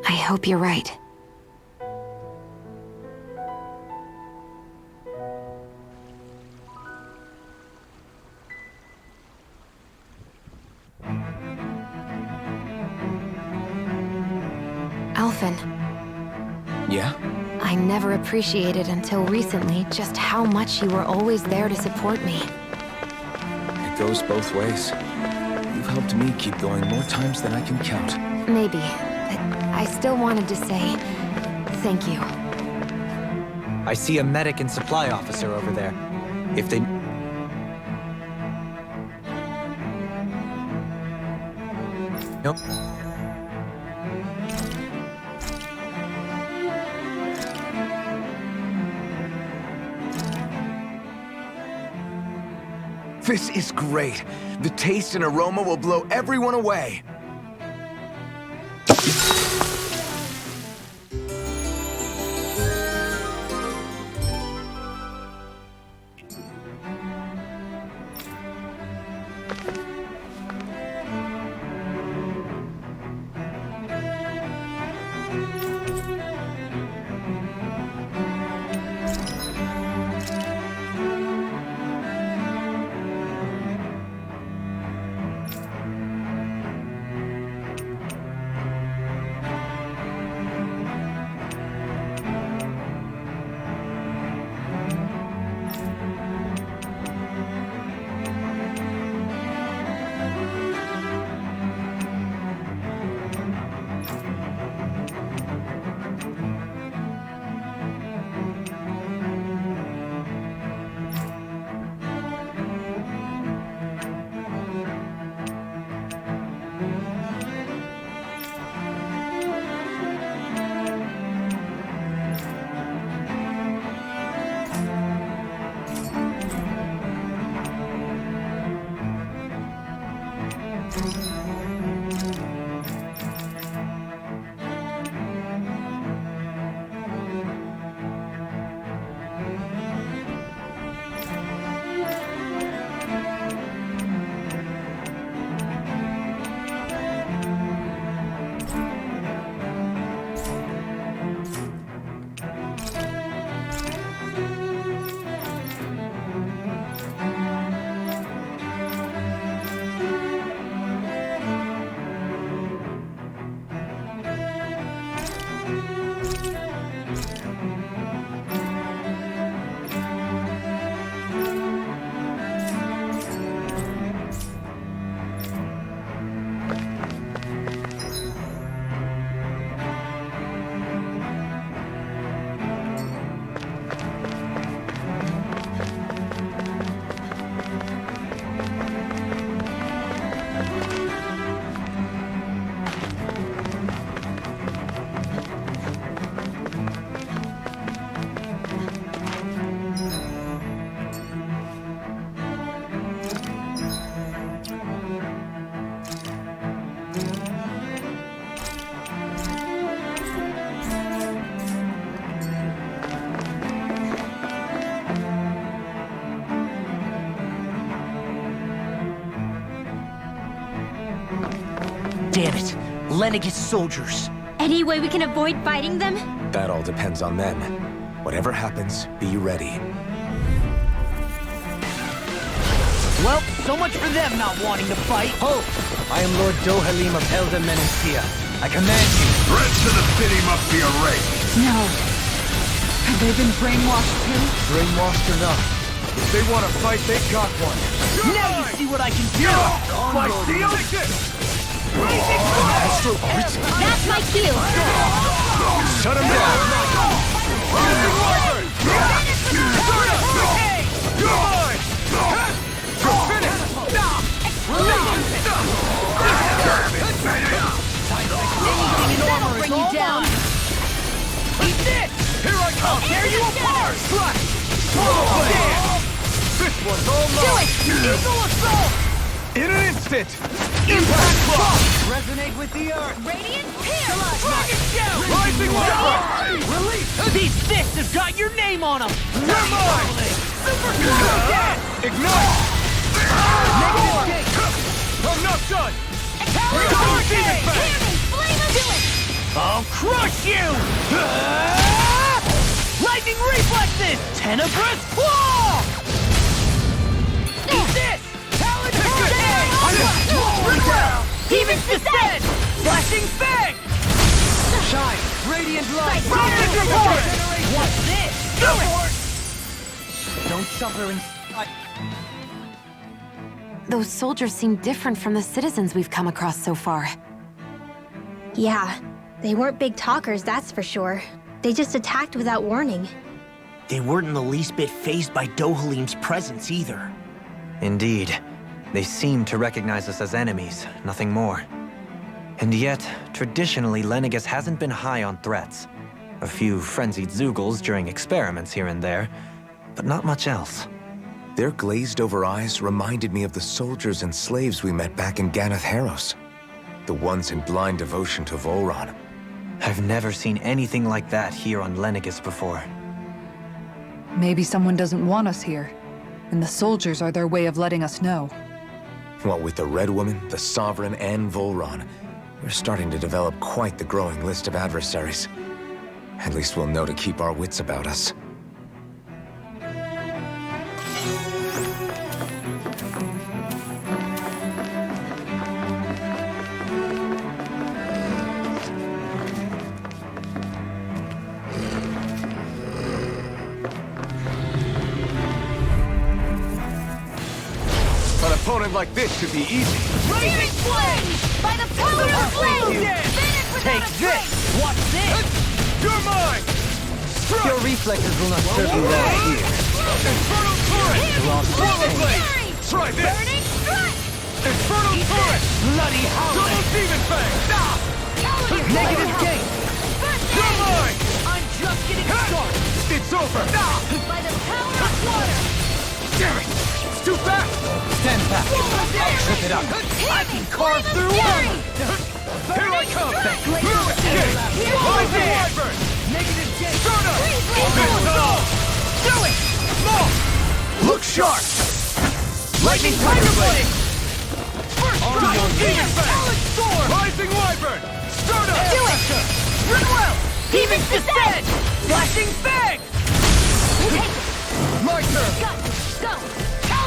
I hope you're right. Alphen. Yeah? I never appreciated until recently just how much you were always there to support me. It goes both ways. You've helped me keep going more times than I can count. Maybe, but I still wanted to say thank you. I see a medic and supply officer over there. If they... Nope. This is great. The taste and aroma will blow everyone away. Damn it. Lenegis soldiers. Any way we can avoid fighting them? That all depends on them. Whatever happens, be ready. Well, so much for them not wanting to fight. Ho! I am Lord Dohalim of Elda Menencia. I command you. Threat to the city must be erased. No. Have they been brainwashed too? Brainwashed or not, if they want to fight, they got one. Now you see what I can do! My shield! That's my cue! Shut him down. That'll bring you down! Eat this! Here I come! Tear you apart! This one's all Do it! Eagle assault! in an instant! Impact block! Resonate with the earth. Radiant Pierce! Dragon shout! Rising weapon! Release! These fists have got your name on them! They're mine! Super cool! Ignite! Negative escape! I'm not done! Power hurricane! Do it! I'll crush you! Lightning reflexes! Tenebrous claw! Eat this! Talon hurricane! Heaving descent! Flashing fang! Shine. Radiant light. Rocket report! What's this? Do it! Don't suffer in... Those soldiers seem different from the citizens we've come across so far. Yeah, they weren't big talkers, that's for sure. They just attacked without warning. They weren't in the least bit fazed by Dohalim's presence either. Indeed. They seem to recognize us as enemies, nothing more. And yet, traditionally, Lenegis hasn't been high on threats. A few frenzied Zeugles during experiments here and there, but not much else. Their glazed-over eyes reminded me of the soldiers and slaves we met back in Ganath Harros. The ones in blind devotion to Volron. I've never seen anything like that here on Lenegis before. Maybe someone doesn't want us here, and the soldiers are their way of letting us know. What with the Red Woman, the Sovereign, and Volron, we're starting to develop quite the growing list of adversaries. At least we'll know to keep our wits about us. An opponent like this should be easy. Raging flame! By the power of flame! Take this! What's this? You're mine! Your reflexes will not serve you well here. Infernal turret! Roller blade! Try this! Burning strike! Infernal turret! Bloody howling! Double demon fang! Negative gate! You're mine! I'm just getting started! It's over! By the power of water! Damn it! It's too fast! Stand back. I'll trip it up. I can carve through armor! Here I come! Blue escape! Rising wyvern! Negative gate! Turn up! Do it! Look sharp! Lightning tiger blade! Double demon fang! Solid storm! Rising wyvern! Start up! Do it! Rinwell! Heaving descent! Flashing fang! My turn! Go!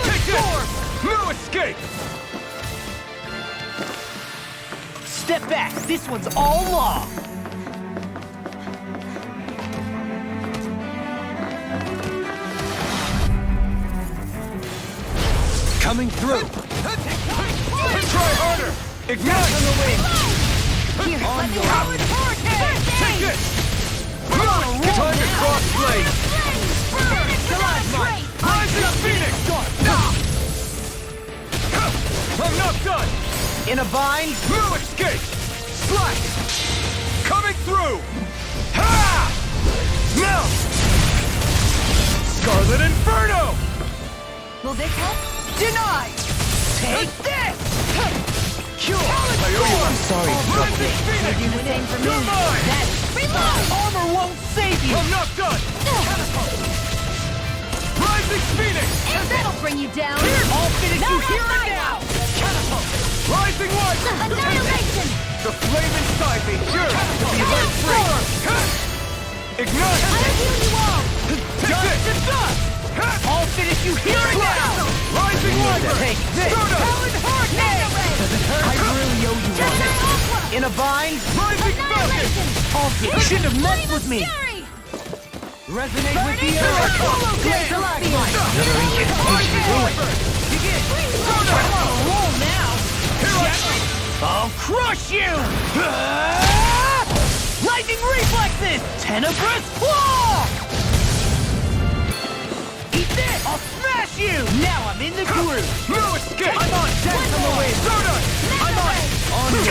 Take this! No escape! Step back! This one's all law! Coming through. Try harder! Ignite! On the wing! Here, let me Solid hurricane! Take this! Time to cross blade! Rising phoenix! I'm not done! In a bind? No escape! Slash! Coming through! Ha! Now! Scarlet Inferno! Will this help? Denied! Take this! Cure! I'm sorry. Rising phoenix! Do the same for me. You're mine! Then, armor won't save you! I'm not done! Rising phoenix! And that'll bring you down! I'll finish you No, here and no, now! Catapult! Rising One! Annihilation! The flame inside me yearns to be let free! Ignite! I'll heal you all! Dust to dust! I'll finish you here and now! Rising Viper! Take this! Talon Hurricane! I really owe you one. In a bind? Rising Falcon! You shouldn't have messed with me! Resonate with the earth! Another incantation ruined. I'm on a roll now! I'll crush you! Lightning reflexes! Tenebrous claw! Eat this! I'll smash you! Now I'm in the groove! No escape! I'm on deck from the wind! I'm on it! On it!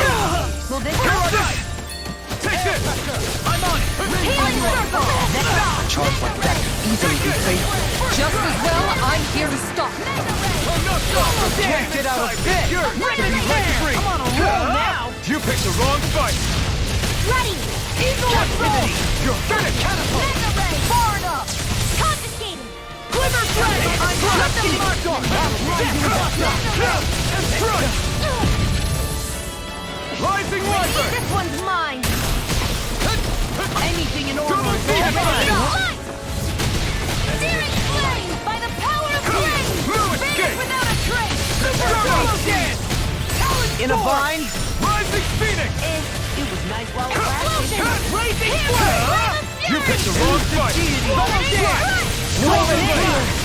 Will this Here work? I Take this! I'm on it! Healing circle! A charge like that could easily be fatal. Just as well, I'm here to stop. Can't get out of this! Yours to be let free! I'm on a roll now! You picked the wrong fight! Ready! Eagle activity! You're gonna catapult! Mega ray! Far enough! Confiscating! Glimmer strike! I'm Getting marked on! Rising Viper! This one's mine! Anything in order Double of team! Light! Searing flame! By the power of flame! No Vanish escape! without a trace! Double dance! in a bind? Rising Phoenix! It was nice while it lasted. Explosion! Blazing Here, flame! flame of You fury! picked the wrong fight!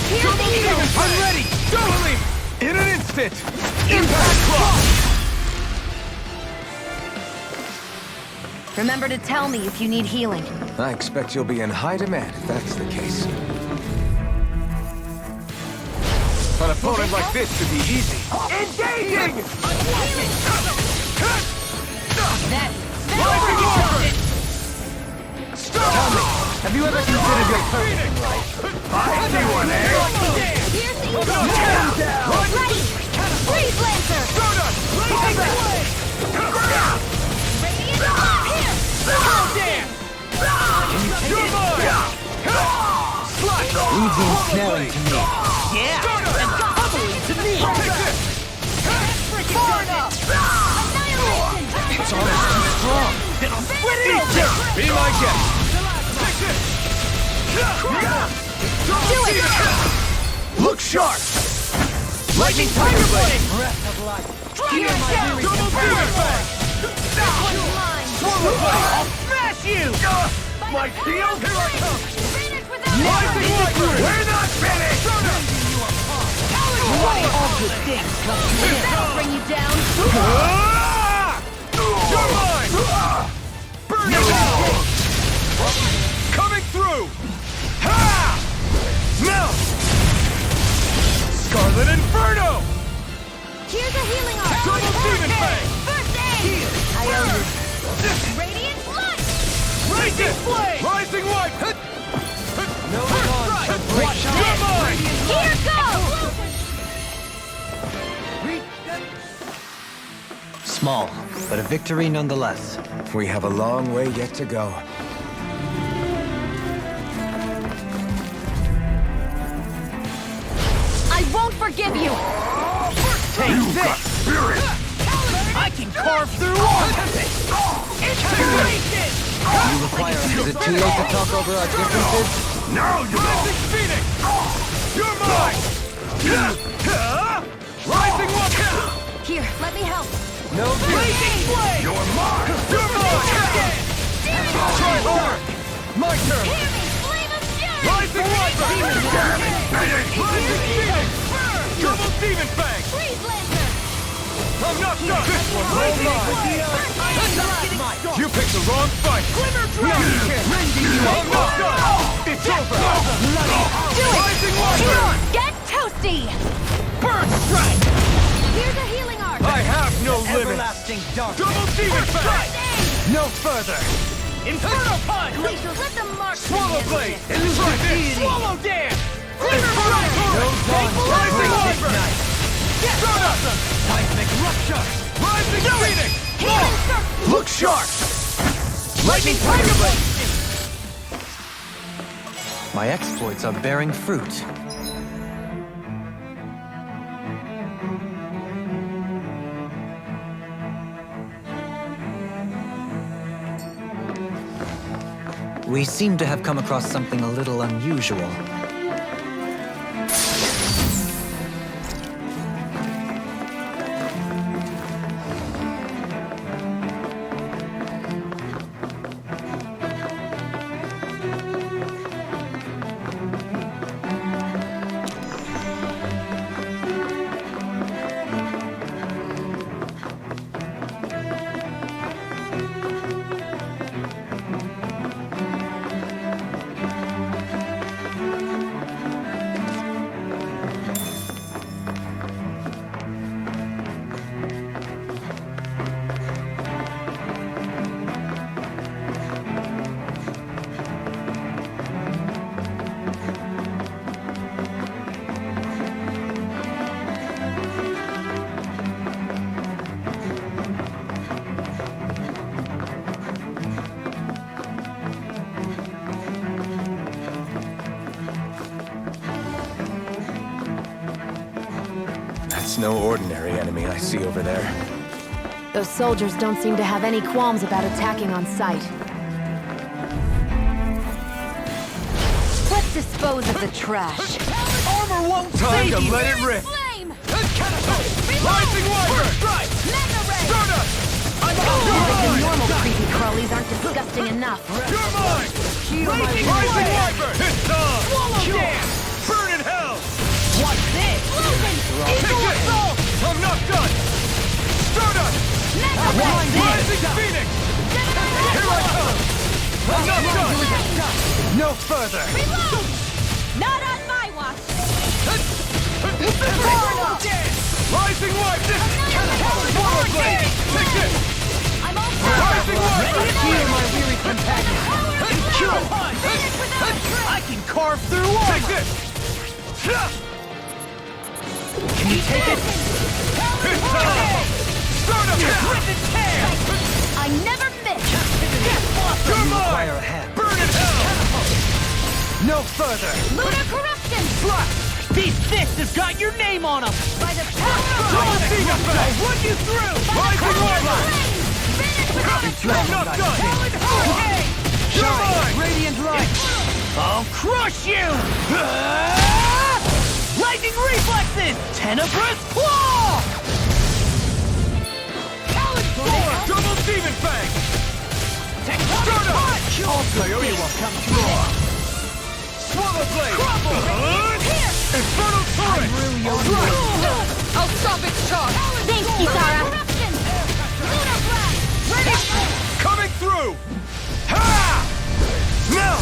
Piercing eagle! I'm ready! Totally! In an instant! Impact clock! Remember to tell me if you need healing. I expect you'll be in high demand if that's the case. An opponent like this should be easy. Engaging! Tell me, have you ever considered your purpose? I see one, eh? Piercing eagle! Ready! Freeze lancer! Radiant here! Easy ensnaring to me. Yeah! And bubbling to me! Far enough! Annihilation! It's almost too strong. Then I'll split it open! Be my guest! Do it! Look sharp! Lightning Tiger Blade! Breath of life. Hear my weary Double Demon Fang! This one's mine! Swallow Blade! I'll smash you! My shield! Here I come! Finish without Rising Viper! We're not finished! All good things come to an end. That'll bring you down! You're mine! Burn it out! Coming through! Ha! Now! Scarlet Inferno! Here's a healing arm! Double Demon Fang! First aid! I owe you. Radiant light! Rising Flame! Rising Wipe! No one to break You're mine! Here goes! Small, but a victory nonetheless. We have a long way yet to go. I won't forgive you! Take this! Spirit! I can carve through all of it! Integration! You require... Is it too late to talk over our differences? Now you're Rising Phoenix! You're mine! Rising One! Here, let me help. No Blazing Flame! You're mine! You're mine! Try hard! My turn! Hear me! Flame of fury! Rising Viper! Damn it! Rising Phoenix! Double Demon Fang! Freeze lancer! I'm not done! This one's all mine! You picked the wrong fight! Glimmer Dragon! I'm not done! It's over! Do it! Rising Viper! Get toasty! Burn Strike! Here's a healing arm! I have no limits! everlasting dark. Double Demon Fang! No further. Inferno Punch! We shall let them mark Swallow the Blade! end. Try this! Swallow Dance! Glimmer Strike! Rising Viper! Seismic rupture. Rising Phoenix! Healing circle! Look sharp! Lightning Tiger Blade! My exploits are bearing fruit. We seem to have come across something a little unusual. That's no ordinary enemy I see over there. Those soldiers don't seem to have any qualms about attacking on sight. Let's dispose of the trash. Armor won't save you! Let it rip! Rising Wyvern! Stardust! Even normal creepy crawlies aren't disgusting enough. You're mine! Rising Wyvern! It's on! Swallow dance! Burn in hell! What's this? Take this! I'm not done! Stardust! Rising Phoenix! Here I come! I'm not done! No further! Reload! Not on my watch! Rising Wyvern! Swallow blade! Take this! I'm all Rising Wyvern! Heal my weary companion! I can carve through armor! Take this! Can you take it? Start up! Rip and tear! I never miss! You're You mine! require a hand. Burn in hell! No further! Lunar corruption! These fists have got your name on them! By the power of I'll run you through! Rising Wyvern! I'm not done! You're mine! Radiant light! I'll crush you! Lightning reflexes! Tenebrous claw! Double demon fang! Start up! Also, you will come through! Swallow blade! Infernal torrent! I'll stop its charge! Thanks, Kisara. Coming through! Ha! Now!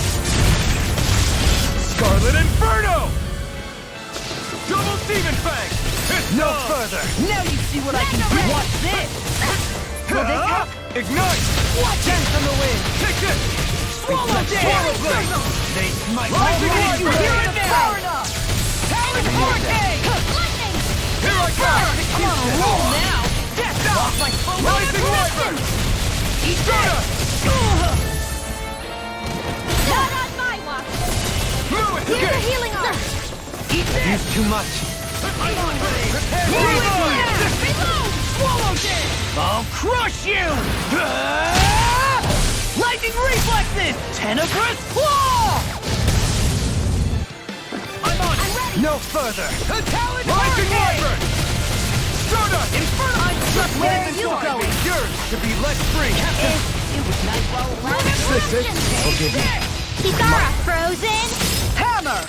Scarlet Inferno! Double demon fang! No further! Now you see what I can do! What's this? Ignite! Dance on the wind! Take this! Swallow Swallow dance! blade! They might Rising Did you Wyvern! hear it now? Here I come! Come on, roll now! Death out! Rising Wyvern! Stardust! Not on my watch! Blue Here's a escape! healing arm! Used too much. Reload! Swallow dance! I'll crush you! Lightning reflexes! Tenebrous claw! I'm on! No further! Rising Wyvern! Stardust! Inferno! I'm just Where are you going? Yours to be let free! It was nice while it lasted. Kisara, frozen! hammer!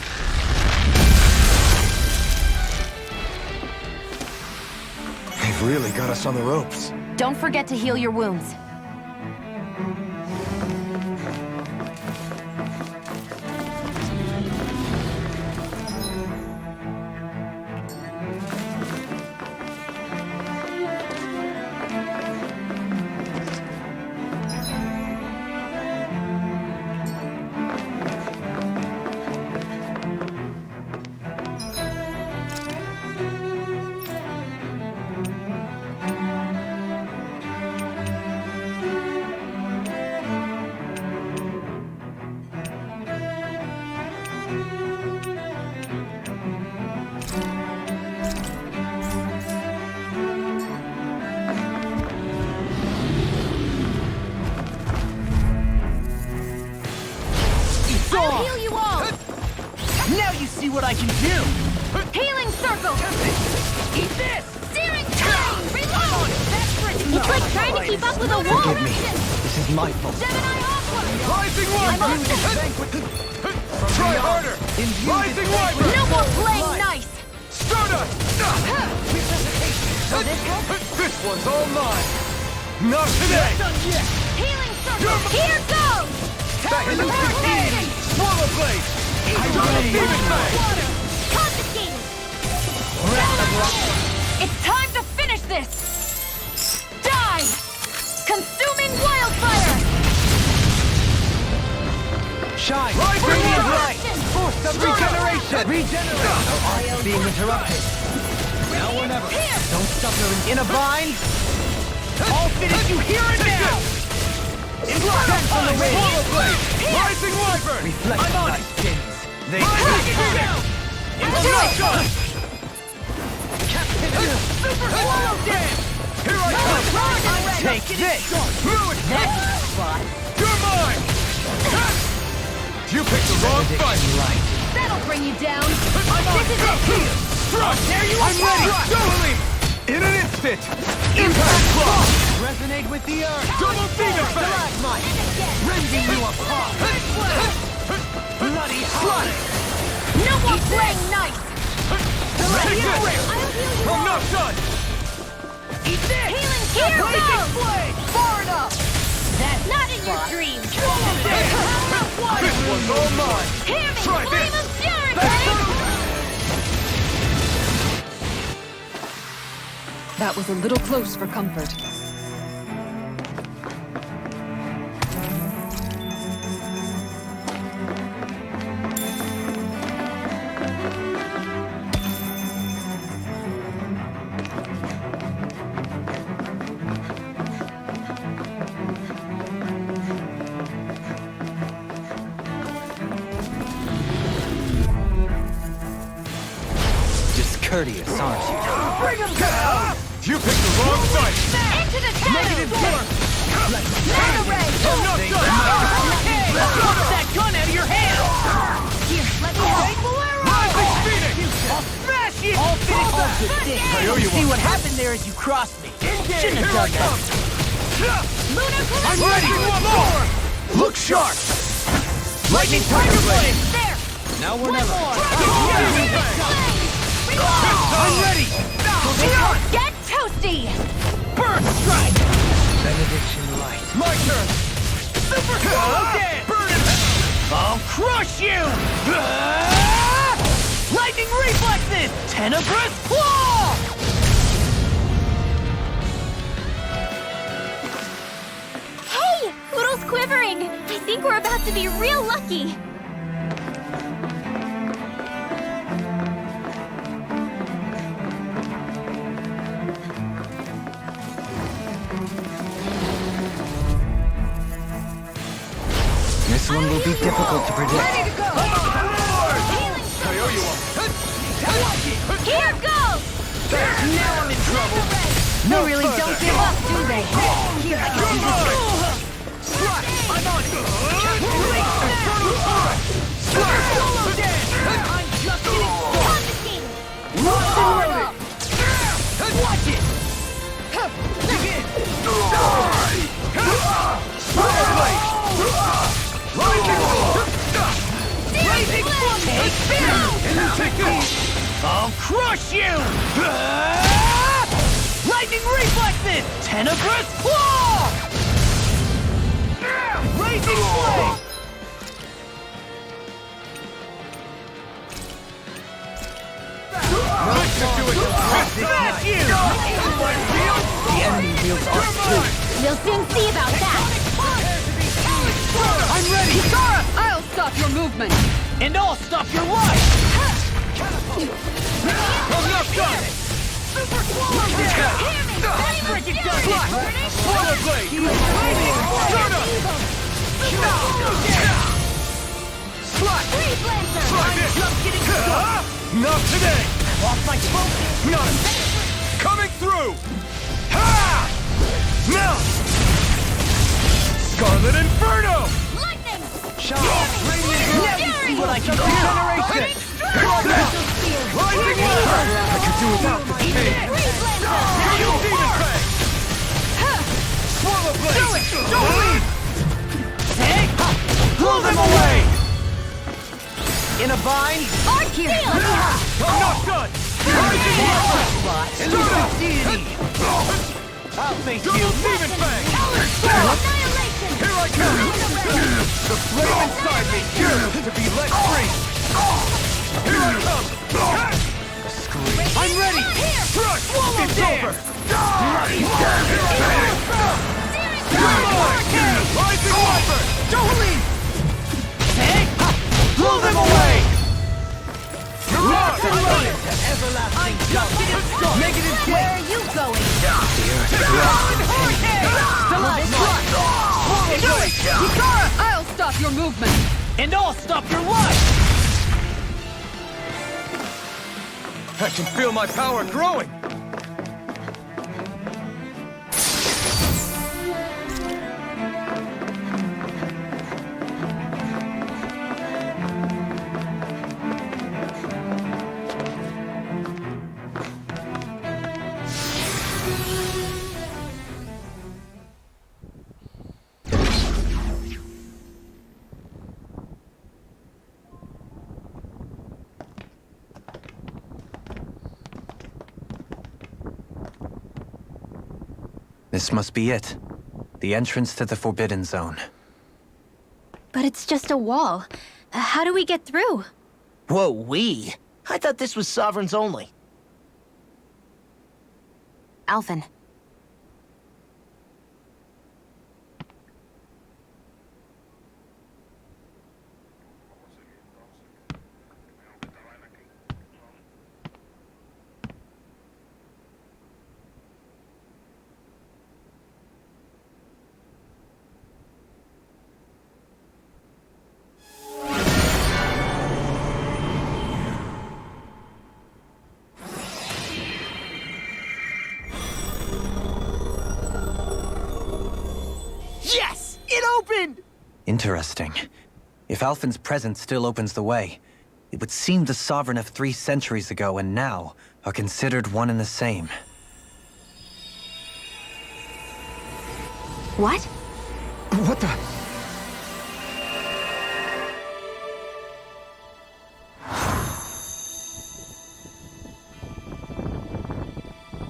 They've really got us on the ropes. Don't forget to heal your wounds. you see what I can do! Healing circle! Eat this! Searing flame! Reload! It's like trying to keep up with a wall. Forgive me. This is my fault. Gemini Aqua! Rising Wyvern! Try harder! Rising Wyvern! No more playing nice! Stardust! This one's all mine! Not today! Healing circle! Here goes! Swallow Blade! Demon Fang! Confiscated! It's time to finish this! Die! Consuming wildfire! Shine! Radiant Light! Force of regeneration! Regenerate! Our arts are being interrupted. Now or never. Don't suffer in a bind. I'll finish you here and now! Swallow Blade! Rising Wyvern! Reflect I'm on thy it! sins. They down! Into action! Super Swallow Dance! Here I come! Take this! Ruin! You're mine! You picked the wrong fight! That'll bring you down! I'm on! This is it! Thrust! There you are! I'm ready! Double in an instant! Impact Claw! Resonate with the earth! Double Demon Fang! Stalagmite! Rending you apart! Bloody slaughter! No more playing nice! Take this! I'm not done! Eat this! Healing here goes! Blade! Far enough! That's not in your dreams! This one's all mine! Hear me! Try Flame this! of Fury! That was a little close for comfort. Discourteous, aren't you? Bring him down! You picked the wrong fight! Into the shadows! Negative work! Mega ray! I'm not done! Drop that gun out of your hand! Here, let me help! Rising Phoenix! I'll smash you! I'll finish that! I owe you See one. what happened there as you crossed me. Shouldn't have done that. Lunar I'm ready! One more! Look sharp! Lightning Tiger Blade! There! Now or never. I'm ready! Get toasty! Burn Strike! Benediction light. My turn! Super Swallow Dance! Burn it! I'll crush you! Lightning reflexes! Tenebrous claw! Hey! Poodle's quivering! I think we're about to be real lucky! This one will be difficult to predict. Ready to go! I owe you one. Here goes! Now I'm in trouble. No, really, don't give up, do they? Here, I can do this. Slap! I'm on it! Infernal Slap! Swallow Dance! I'm just getting Confiscated! locked and loaded! Watch it! Begin! Swallow Blade! Lightning Bolt! Blazing Flame! Take this! I'll crush you! Lightning reflexes! Tenebrous claw! Blazing Flame! Smash you! The enemy wields arts too. We'll soon see about that! I'm ready! Kisara! I'll stop your movement! And I'll stop your life! I'm not done! Super Swallow Dance! Swallow Blade! Stardust! Slap! Try this! Not today! Lost my focus! None! Coming through! Ha! Now! Scarlet Inferno! Lightning! Shine! Now you see what I can do! Regeneration! do without this pain. You demon fang! Swallow blade! Do it! Don't leave! Hey! Blow them away! In a vine? I'm here! I'm not done! Rising Warfare! Elusive deity! I'll face you! Demon fang! Annihilation! Here I come! The flame inside me yearns to be let free! Here I come! I'm ready! Crush! It's over! Rising Wyvern! Don't leave! Blow them away! Mirage! Everlasting jump! Negative Where are you going? I'll stop your movement! And I'll stop your life! I can feel my power growing! This must be it. The entrance to the Forbidden Zone. But it's just a wall. How do we get through? Whoa, we? I thought this was Sovereigns only. Alphen. Yes! It opened! Interesting. If Alphen's presence still opens the way, it would seem the Sovereign of 3 centuries ago and now are considered one and the same. What? What the?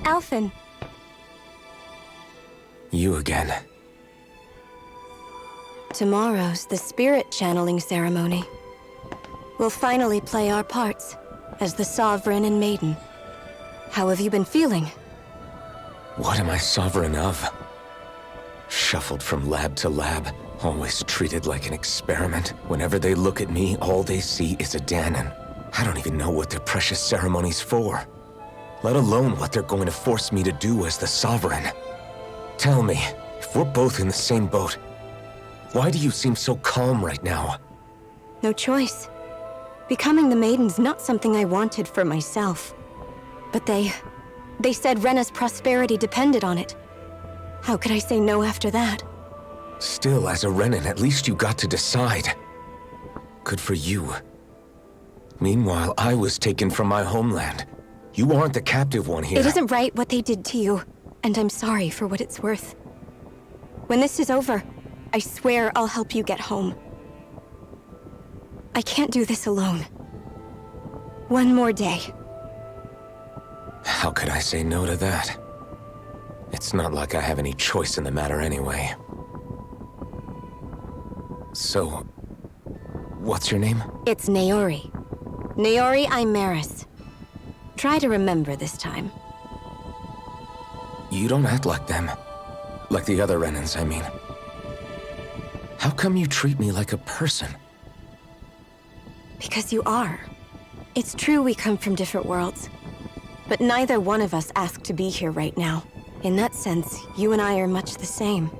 Alphen. You again. Tomorrow's the spirit channeling ceremony. We'll finally play our parts as the Sovereign and Maiden. How have you been feeling? What am I sovereign of? Shuffled from lab to lab, always treated like an experiment. Whenever they look at me, all they see is a Danon. I don't even know what their precious ceremony's for. Let alone what they're going to force me to do as the Sovereign. Tell me, if we're both in the same boat, why do you seem so calm right now? No choice. Becoming the Maiden's not something I wanted for myself. But they said Rena's prosperity depended on it. How could I say no after that? Still, as a Renan, at least you got to decide. Good for you. Meanwhile, I was taken from my homeland. You aren't the captive one here. It isn't right what they did to you, and I'm sorry for what it's worth. When this is over, I swear I'll help you get home. I can't do this alone. One more day. How could I say no to that? It's not like I have any choice in the matter anyway. So, what's your name? It's Naori. Naori Imaris. Try to remember this time. You don't act like them. Like the other Renans, I mean. How come you treat me like a person? Because you are. It's true we come from different worlds. But neither one of us asked to be here right now. In that sense, you and I are much the same.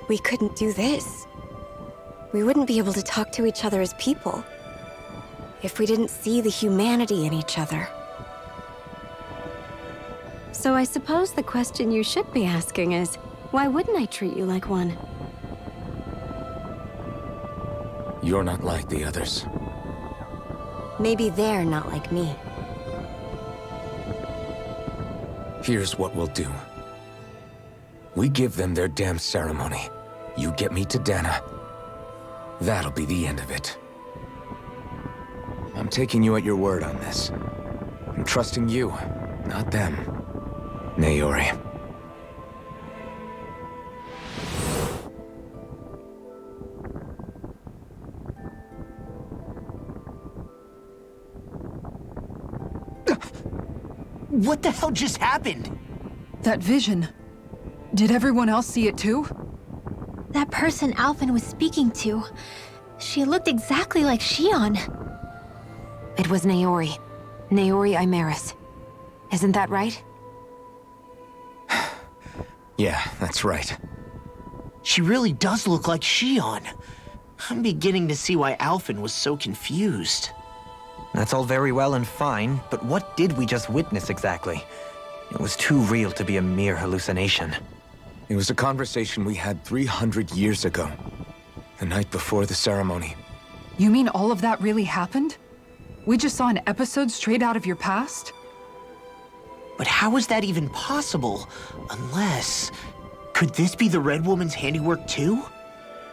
We couldn't do this. We wouldn't be able to talk to each other as people if we didn't see the humanity in each other. So I suppose the question you should be asking is, why wouldn't I treat you like one? You're not like the others. Maybe they're not like me. Here's what we'll do. We give them their damn ceremony. You get me to Dana. That'll be the end of it. I'm taking you at your word on this. I'm trusting you, not them. Naori. What the hell just happened? That vision. Did everyone else see it too? That person Alphen was speaking to, she looked exactly like Shion. It was Naori. Naori Imaris. Isn't that right? Yeah, that's right. She really does look like Shion. I'm beginning to see why Alphen was so confused. That's all very well and fine, but what did we just witness exactly? It was too real to be a mere hallucination. It was a conversation we had 300 years ago. The night before the ceremony. You mean all of that really happened? We just saw an episode straight out of your past? But how is that even possible? Unless... Could this be the Red Woman's handiwork too?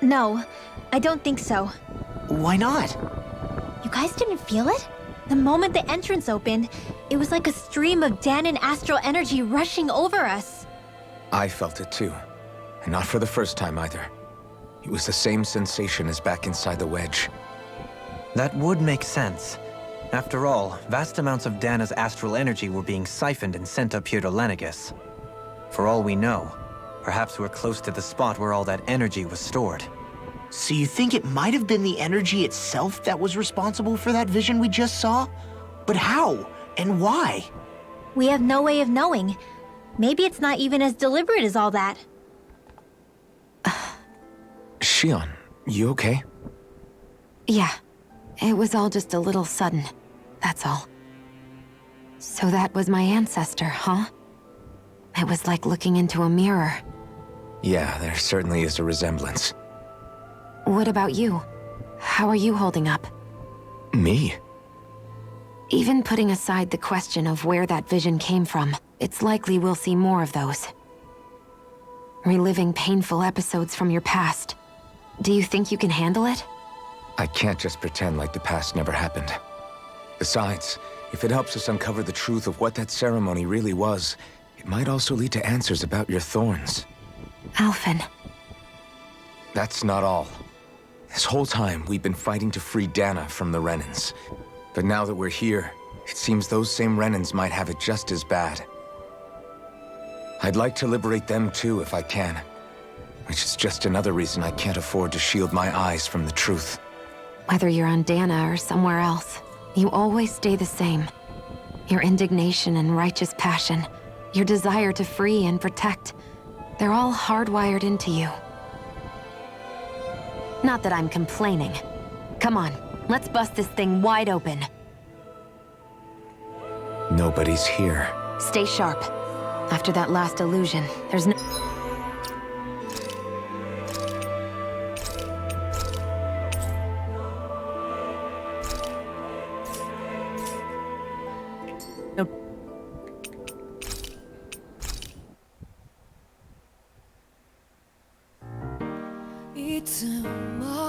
No, I don't think so. Why not? You guys didn't feel it? The moment the entrance opened, it was like a stream of Danon astral energy rushing over us. I felt it too. And not for the first time either. It was the same sensation as back inside the wedge. That would make sense. After all, vast amounts of Dana's astral energy were being siphoned and sent up here to Lenegus. For all we know, perhaps we're close to the spot where all that energy was stored. So you think it might have been the energy itself that was responsible for that vision we just saw? But how? And why? We have no way of knowing. Maybe it's not even as deliberate as all that. Shion, you okay? Yeah. It was all just a little sudden. That's all. So that was my ancestor, huh? It was like looking into a mirror. Yeah, there certainly is a resemblance. What about you? How are you holding up? Me? Even putting aside the question of where that vision came from, it's likely we'll see more of those. Reliving painful episodes from your past. Do you think you can handle it? I can't just pretend like the past never happened. Besides, if it helps us uncover the truth of what that ceremony really was, it might also lead to answers about your thorns. Alphen. That's not all. This whole time, we've been fighting to free Dana from the Renans. But now that we're here, it seems those same Renans might have it just as bad. I'd like to liberate them too if I can. Which is just another reason I can't afford to shield my eyes from the truth. Whether you're on Dana or somewhere else, you always stay the same. Your indignation and righteous passion, your desire to free and protect, they're all hardwired into you. Not that I'm complaining. Come on, let's bust this thing wide open. Nobody's here. Stay sharp. After that last illusion, there's no...いつも